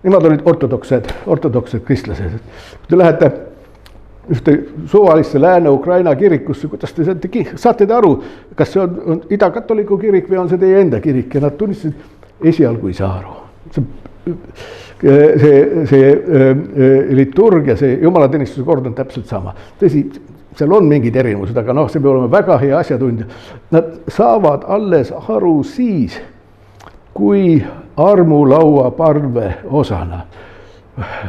nemad olid ortodoksed kristlased. Kui te lähete ühte suvalisse Lääne-Ukraina kirikusse, kuidas te saate te aru, kas see on idakatoliku kirik või on see teie enda kirik, ja nad tunnistasid, esialgu ei saa aru. See liturgia, see jumalateenistuse kord on täpselt sama. Tõsi, seal on mingid erinevused, aga see peab olema väga hea asjatundja. Nad saavad alles aru siis, kui armulaua palve osana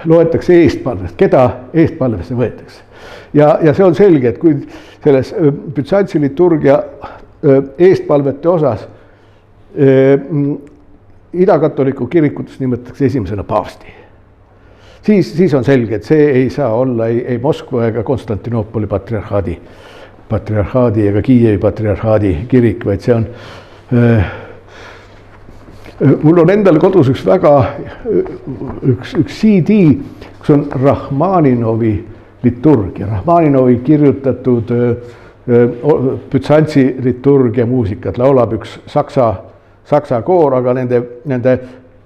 loetakse eestpalvest, keda eestpalvesse võetakse. Ja see on selge, et kui selles bütsantsi liturgia eestpalvete osas idakatoliku kirikutes nimetatakse esimesena paavsti, siis on selge, et see ei saa olla ei Moskva ega Konstantinoopoli patriarhaadi ega Kiievi patriarhaadi kirik, vaid see on mul on endal kodus üks CD, kus on Rahmaninovi liturgia, Rahmaninovi kirjutatud bütsantsi liturgia muusikat, laulab üks saksa koor, aga nende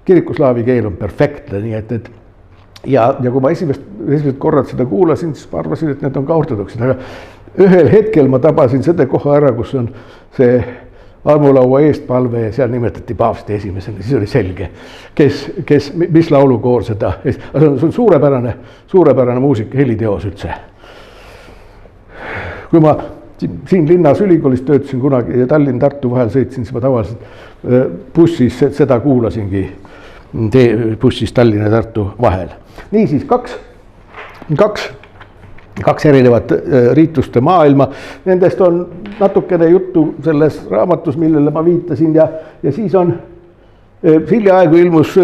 kirikuslaavi keel on perfektne, nii et ja kui ma esimesed korrad seda kuulasin, siis ma arvasin, et need on ka ortodoksid, aga ühel hetkel ma tabasin seda koha ära, kus on see armulaua eestpalve ja seal nimetati paavsti esimesena, siis oli selge, mis laulukoor seda, see on suurepärane muusika, heliteos üldse. Kui ma siin linnas ülikoolis töötasin kunagi ja Tallinn-Tartu vahel sõitsin, siis ma tavaliselt bussis seda kuulasingi bussis Tallinna ja Tartu vahel. Niisiis, kaks erinevat riitluste maailma. Nendest on natukene juttu selles raamatus, millele ma viitasin ja siis on hiljaaegu ilmus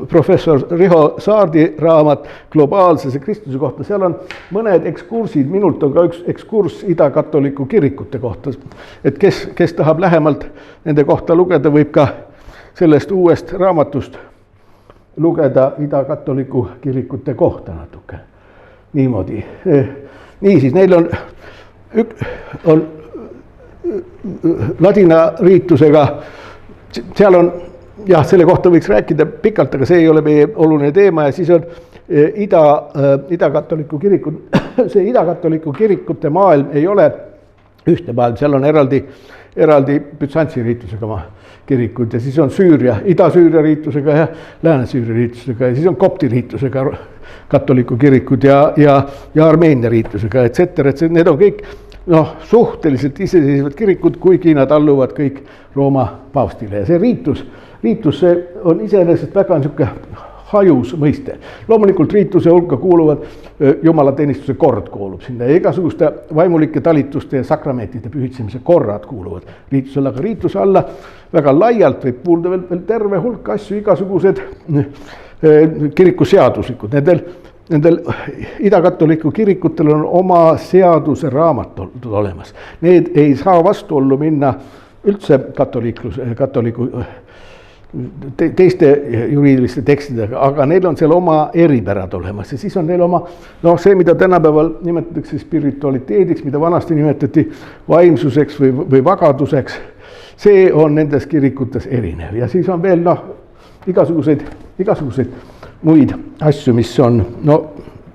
professor Riho Saardi raamat globaalsese kristluse kohta. Seal on mõned ekskursid, minult on ka üks ekskurss idakatoliku kirikute kohta. Et kes tahab lähemalt nende kohta lugeda, võib ka sellest uuest raamatust lugeda idakatoliku kirikute kohta natuke. Niimoodi. Niisiis, neil on ladina riitlusega, seal on, jah, selle kohta võiks rääkida pikalt, aga see ei ole meie oluline teema ja siis on idakatoliku kirikud, see idakatoliku kirikute maailm ei ole ühtne maailm, seal on eraldi Bütsantsi riitlusega kirikud ja siis on Ida-Süüria riitlusega ja Lääne-Süüria riitlusega ja siis on kopti riitlusega katoliku kirikud ja Armeenia riitlusega, et need on kõik suhteliselt iseseisvad kirikud, kuigi nad alluvad kõik Rooma paavstile ja see riitlus see on iseenesest väga niisugune hajus mõiste. Loomulikult riitluse hulka kuuluvad jumalateenistuse kord kuulub sinna ja igasuguste vaimulike talituste ja sakramentide pühitsemise korrad kuuluvad riitlusele, aga riitluse alla väga laialt võib kuulda veel terve hulk asju, igasugused kirikuseaduslikud. Nendel idakatoliku kirikutel on oma seaduseraamatud olemas. Need ei saa vastuollu minna üldse katoliku teiste juriidiliste tekstidega, aga neil on seal oma eripärad olemas ja siis on neil oma, see, mida tänapäeval nimetatakse spiritualiteediks, mida vanasti nimetati vaimsuseks või vagaduseks, see on nendes kirikutes erinev ja siis on veel igasuguseid muid asju, mis on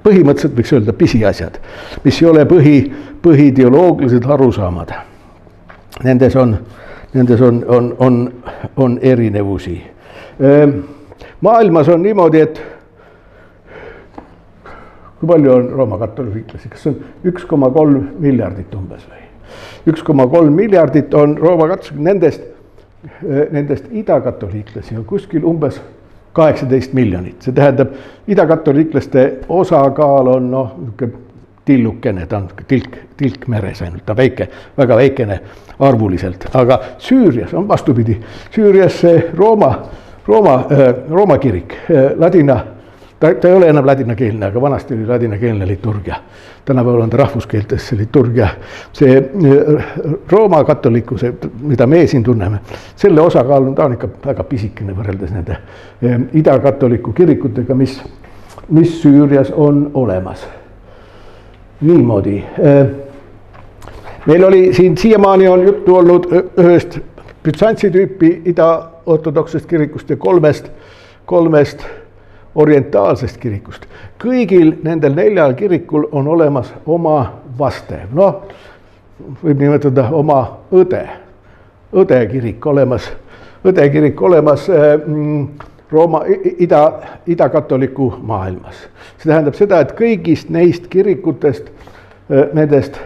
põhimõtteliselt võiks öelda pisiasjad, mis ei ole põhiteoloogilised arusaamad. Nendes on erinevusi. Maailmas on niimoodi, et kui palju on Rooma katoliiklasi, kas on 1,3 miljardit umbes või? 1,3 miljardit on Rooma katoliiklasi, nendest idakatoliiklasi on kuskil umbes 18 miljonit. See tähendab, idakatoliiklaste osakaal on tillukene, ta on tilk meres ainult, ta väike, väga väikene arvuliselt, aga Süürias on vastupidi. Süürias see Rooma kirik, ta ei ole enam ladinakeelne, aga vanasti oli ladinakeelne liturgia. Tänapäeval on ta rahvuskeeltes liturgia. See Rooma katoliku, mida me siin tunneme, selle osakaal ta on ikka väga pisikene võrreldes nende idakatoliku kirikutega, mis Süürias on olemas. Niimoodi. Meil oli siin siiamaani on juttu olnud ühest Bütsantsi tüüpi ida-ortodoksest kirikust ja kolmest orientaalsest kirikust. Kõigil nendel 4 kirikul on olemas oma vaste. Võib nimetada oma õde kirik olemas Rooma idakatoliku maailmas. See tähendab seda, et kõigist neist kirikutest, nendest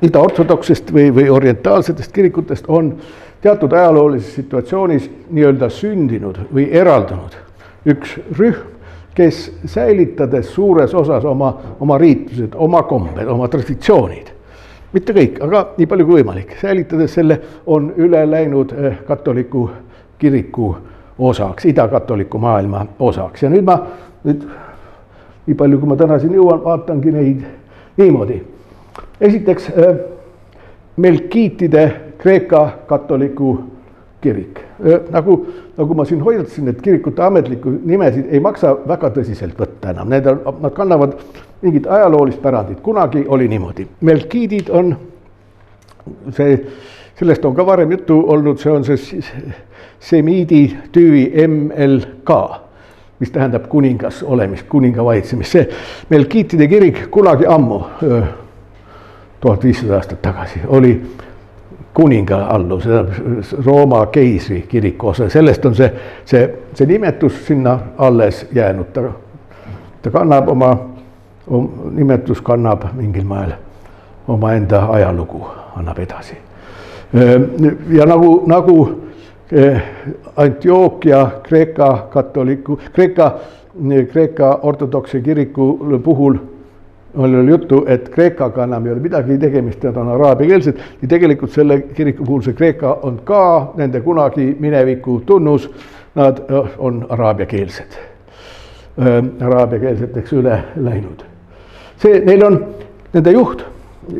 ida-ortodoksest või orientaalsetest kirikutest on teatud ajaloolises situatsioonis nii-öelda sündinud või eraldunud üks rühm, kes säilitades suures osas oma riitlused, oma kombed, oma traditsioonid. Mitte kõik, aga nii palju kui võimalik. Säilitades selle on üle läinud katoliku kiriku osaks, idakatoliku maailma osaks. Ja nüüd nii palju kui ma täna siin jõuan, vaatangi neid niimoodi. Esiteks Melkiitide Kreeka katoliku kirik. Nagu ma siin hoiatasin, et kirikute ametlikku nimesid ei maksa väga tõsiselt võtta enam. Nad kannavad mingit ajaloolist pärandit. Kunagi oli niimoodi. Melkiidid on, sellest on ka varem juttu olnud, see on see semiidi tüvi MLK, mis tähendab kuningas olemist, kuninga valitsemist. See Melkiitide kirik kunagi ammu, 1500 aastat tagasi, oli kuninga allu, Rooma keisri kiriku osa. Sellest on see nimetus sinna alles jäänud. Ta kannab nimetus kannab mingil mael oma enda ajalugu, annab edasi. Ja nagu Antioquia Kreeka ortodoksi kiriku puhul oli juttu, et Kreekaga enam ei ole midagi tegemist, nad on araabiakeelsed. Ja tegelikult selle kiriku puhul see Kreeka on ka nende kunagi mineviku tunnus, nad on araabiakeelsed. Araabiakeelseteks üle läinud. Neil on nende juht,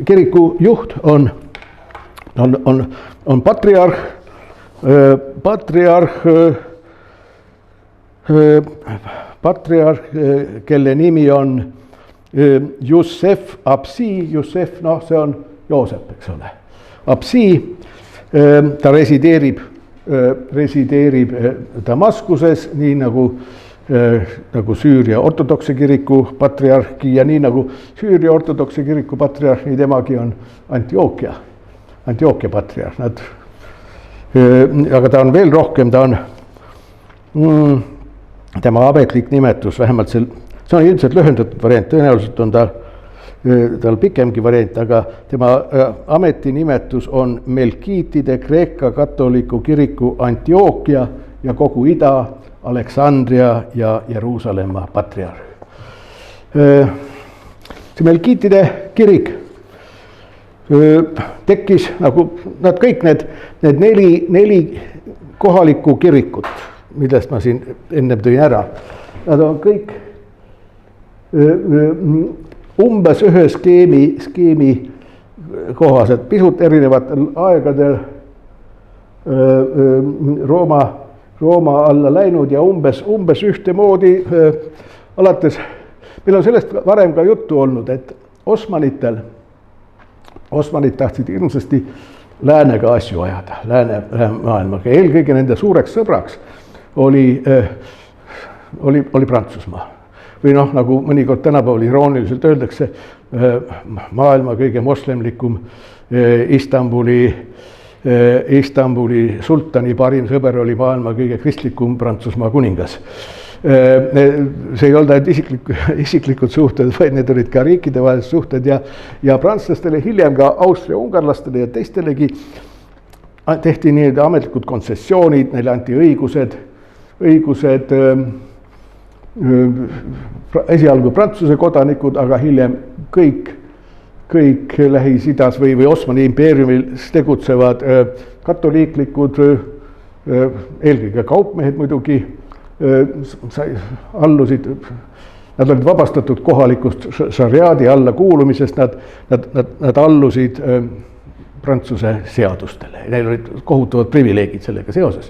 kiriku juht on patriarh, kelle nimi on Jussef Apsi, see on Joosep, eks ole. Apsi, ta resideerib Damaskuses, nii nagu nagu Süüria ortodokse kiriku patriarhi ja nii nagu Süüria ortodokse kiriku patriarh, nii temagi on Antiochia patriarh. Aga ta on veel rohkem, ta on tema ametlik nimetus, vähemalt see on ilmselt lühendatud variant, tõenäoliselt on tal pikemgi variant, aga tema ametinimetus on Melkiitide Kreeka katoliku kiriku Antiochia ja kogu Ida, Aleksandria ja Jeruusalemma patriarh. See Melkiitide kirik tekkis nagu nad kõik need neli kohalikku kirikut, millest ma siin ennem tõin ära. Nad on kõik umbes ühe skeemi kohaselt, pisut erinevatel aegadel Rooma alla läinud ja umbes ühtemoodi alates, meil on sellest varem ka juttu olnud, et Osmanid tahtsid hirmsasti läänega asju ajada, läänemaailmaga. Eelkõige nende suureks sõbraks oli Prantsusmaa. Või noh, nagu mõnikord tänapäeval irooniliselt öeldakse, maailma kõige moslemlikum Istanbuli sultani parim sõber oli maailma kõige kristlikum Prantsusmaa kuningas. See ei olnud ainult isiklikud suhted, vaid need olid ka riikidevahelised suhted ja prantslastele, hiljem ka austria-ungarlastele ja teistelegi tehti nii-öelda ametlikud kontsessioonid, neile anti õigused esialgu Prantsuse kodanikud, aga hiljem kõik Lähis-Idas või Osmani impeeriumis tegutsevad katoliiklikud, eelkõige kaupmehed muidugi, allusid, nad olid vabastatud kohalikust šariaadi alla kuulumisest, nad allusid Prantsuse seadustele, neil olid kohutavad privileegid sellega seoses.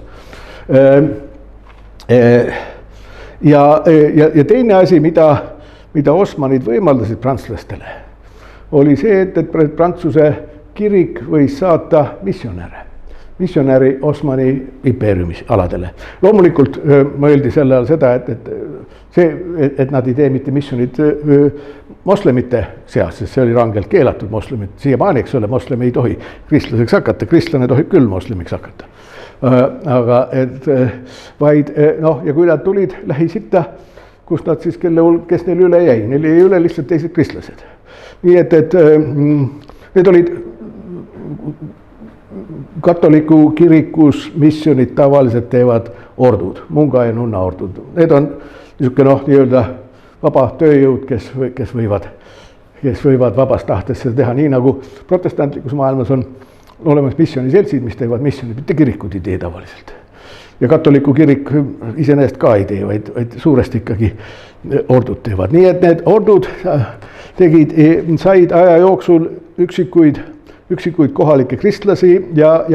Ja teine asi, mida Osmanid võimaldasid prantslastele, oli see, et Prantsuse kirik võis saata missionäri Osmani impeeriumi aladele. Loomulikult mõeldi selle all seda, et nad ei tee mitte missionid moslemite seas, sest see oli rangelt keelatud moslemid. Siiamaani, eks ole, moslem ei tohi kristlaseks hakata, kristlane tohib küll moslemiks hakata. Aga vaid noh, ja kui nad tulid Lähis-Itta, kus nad siis, kes neil üle jäi, neil jäi üle lihtsalt teised kristlased. Nii et need olid katoliku kirikus missionid tavaliselt teevad ordud, munga ja nunna ordud. Need on niisugune nii-öelda vaba tööjõud, kes võivad vabast tahtest seda teha, nii nagu protestantlikus maailmas on olemas missioniseltsid, mis teevad missionid, mitte kirikud ei tee tavaliselt. Ja katoliku kirik iseenesest ka ei tee, vaid suuresti ikkagi ordud teevad. Nii et need ordud said aja jooksul üksikuid kohalikke kristlasi ja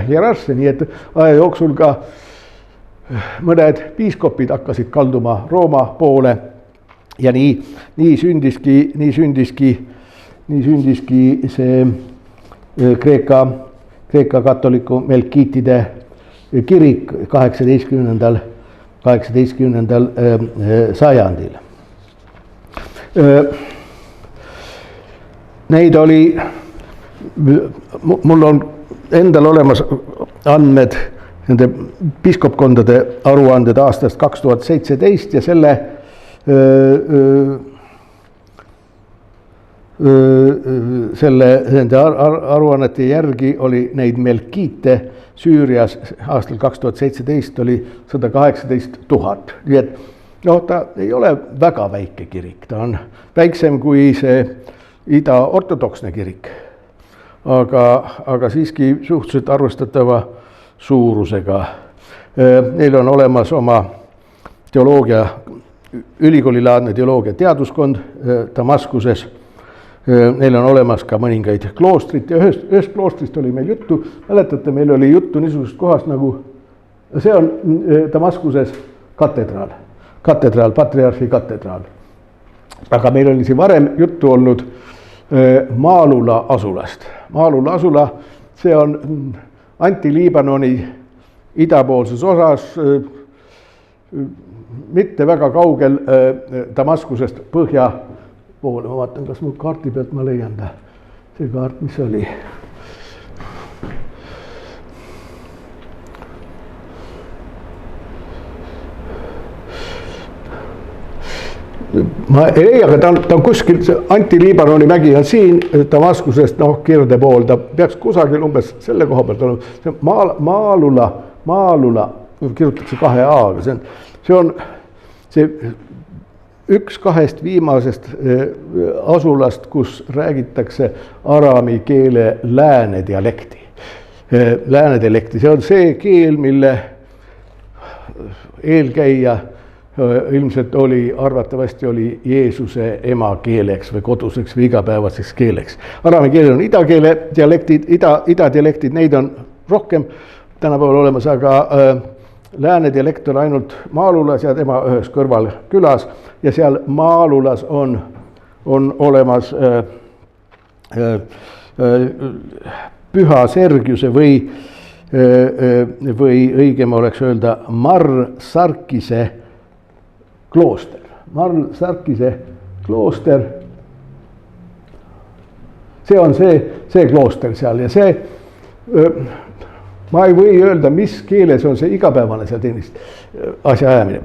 hierarhia, nii et aja jooksul ka mõned piiskopid hakkasid kalduma Rooma poole ja nii sündiski see Kreeka katoliku Melkiitide kirik 18. sajandil. Neid oli, mul on endal olemas andmed, nende piiskopkondade aruanded aastast 2017 ja nende aruannete järgi oli neid Melkiite Süürias aastal 2017 oli 118 000. Nii et ta ei ole väga väike kirik, ta on väiksem kui see Ida ortodoksne kirik, aga siiski suhteliselt arvestatava suurusega. Neil on olemas oma teoloogia, ülikoolilaadne teoloogia teaduskond Damaskuses. Neil on olemas ka mõningaid kloostrit ja ühest kloostrist oli meil juttu. Mäletate, meil oli juttu niisugusest kohast nagu, see on Damaskuses katedraal, patriarhi katedraal. Aga meil oli siin varem juttu olnud Maalula asulast. Maalula asula, see on Anti-Liibanoni idapoolses osas mitte väga kaugel Damaskusest põhja poole. Ma vaatan, kas mul kaarti pealt ma leian see kaart, mis oli. Ma ei leia, aga ta on kuskil, Anti-Liibanoni mägi on siin Damaskusest, kirde pool, ta peaks kusagil umbes selle koha pealt olema. See on Maalula, kirjutatakse 2 A-ga, see on üks 2 viimasest asulast, kus räägitakse araami keele lääne dialekti. See on see keel, mille eelkäija ilmselt arvatavasti oli Jeesuse emakeeleks või koduseks või igapäevaseks keeleks. Araami keelel on idakeele dialektid, idadialektid, neid on rohkem tänapäeval olemas, aga lääne dialekt on ainult Maalulas ja tema ühes kõrval külas ja seal Maalulas on olemas Püha Sergiuse või õigem oleks öelda Marr Sarkise klooster. Marr Sarkise klooster, see on see klooster seal ja see, ma ei või öelda, mis keeles on see igapäevane seal asjaajamine,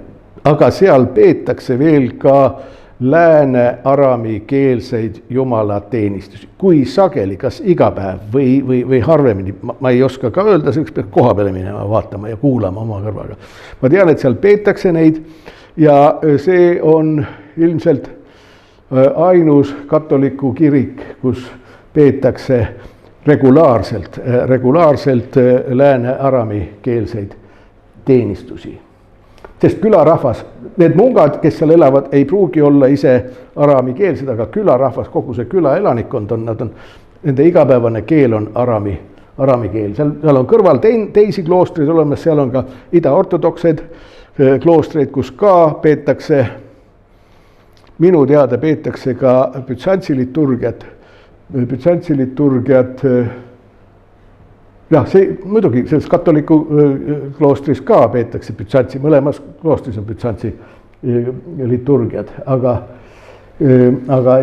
aga seal peetakse veel ka lääne araami keelseid jumalateenistusi. Kui sageli, kas iga päev või harvemini, ma ei oska ka öelda, selleks peab koha peale minema, vaatama ja kuulama oma kõrvaga. Ma tean, et seal peetakse neid ja see on ilmselt ainus katoliku kirik, kus peetakse regulaarselt lääne araami keelseid teenistusi. Sest külarahvas, need mungad, kes seal elavad, ei pruugi olla ise araami keelsed, aga külarahvas, kogu see küla elanikkond nende igapäevane keel on araami keel. Seal on kõrval teisi kloostreid olemas, seal on ka ida-ortodoksed kloostreid, kus ka peetakse, minu teada peetakse ka Bütsantsi liturgiat, jah, see muidugi selles katoliku kloostris ka peetakse Bütsantsi, mõlemas kloostris on Bütsantsi liturgiad, aga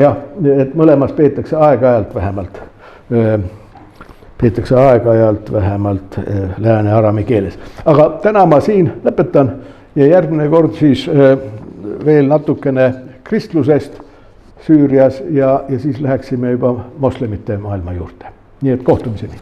jah, et mõlemas peetakse aeg-ajalt vähemalt lääne araami keeles. Aga täna ma siin lõpetan ja järgmine kord siis veel natukene kristlusest Süürias ja siis läheksime juba moslemite maailma juurde. Nii et kohtumiseni.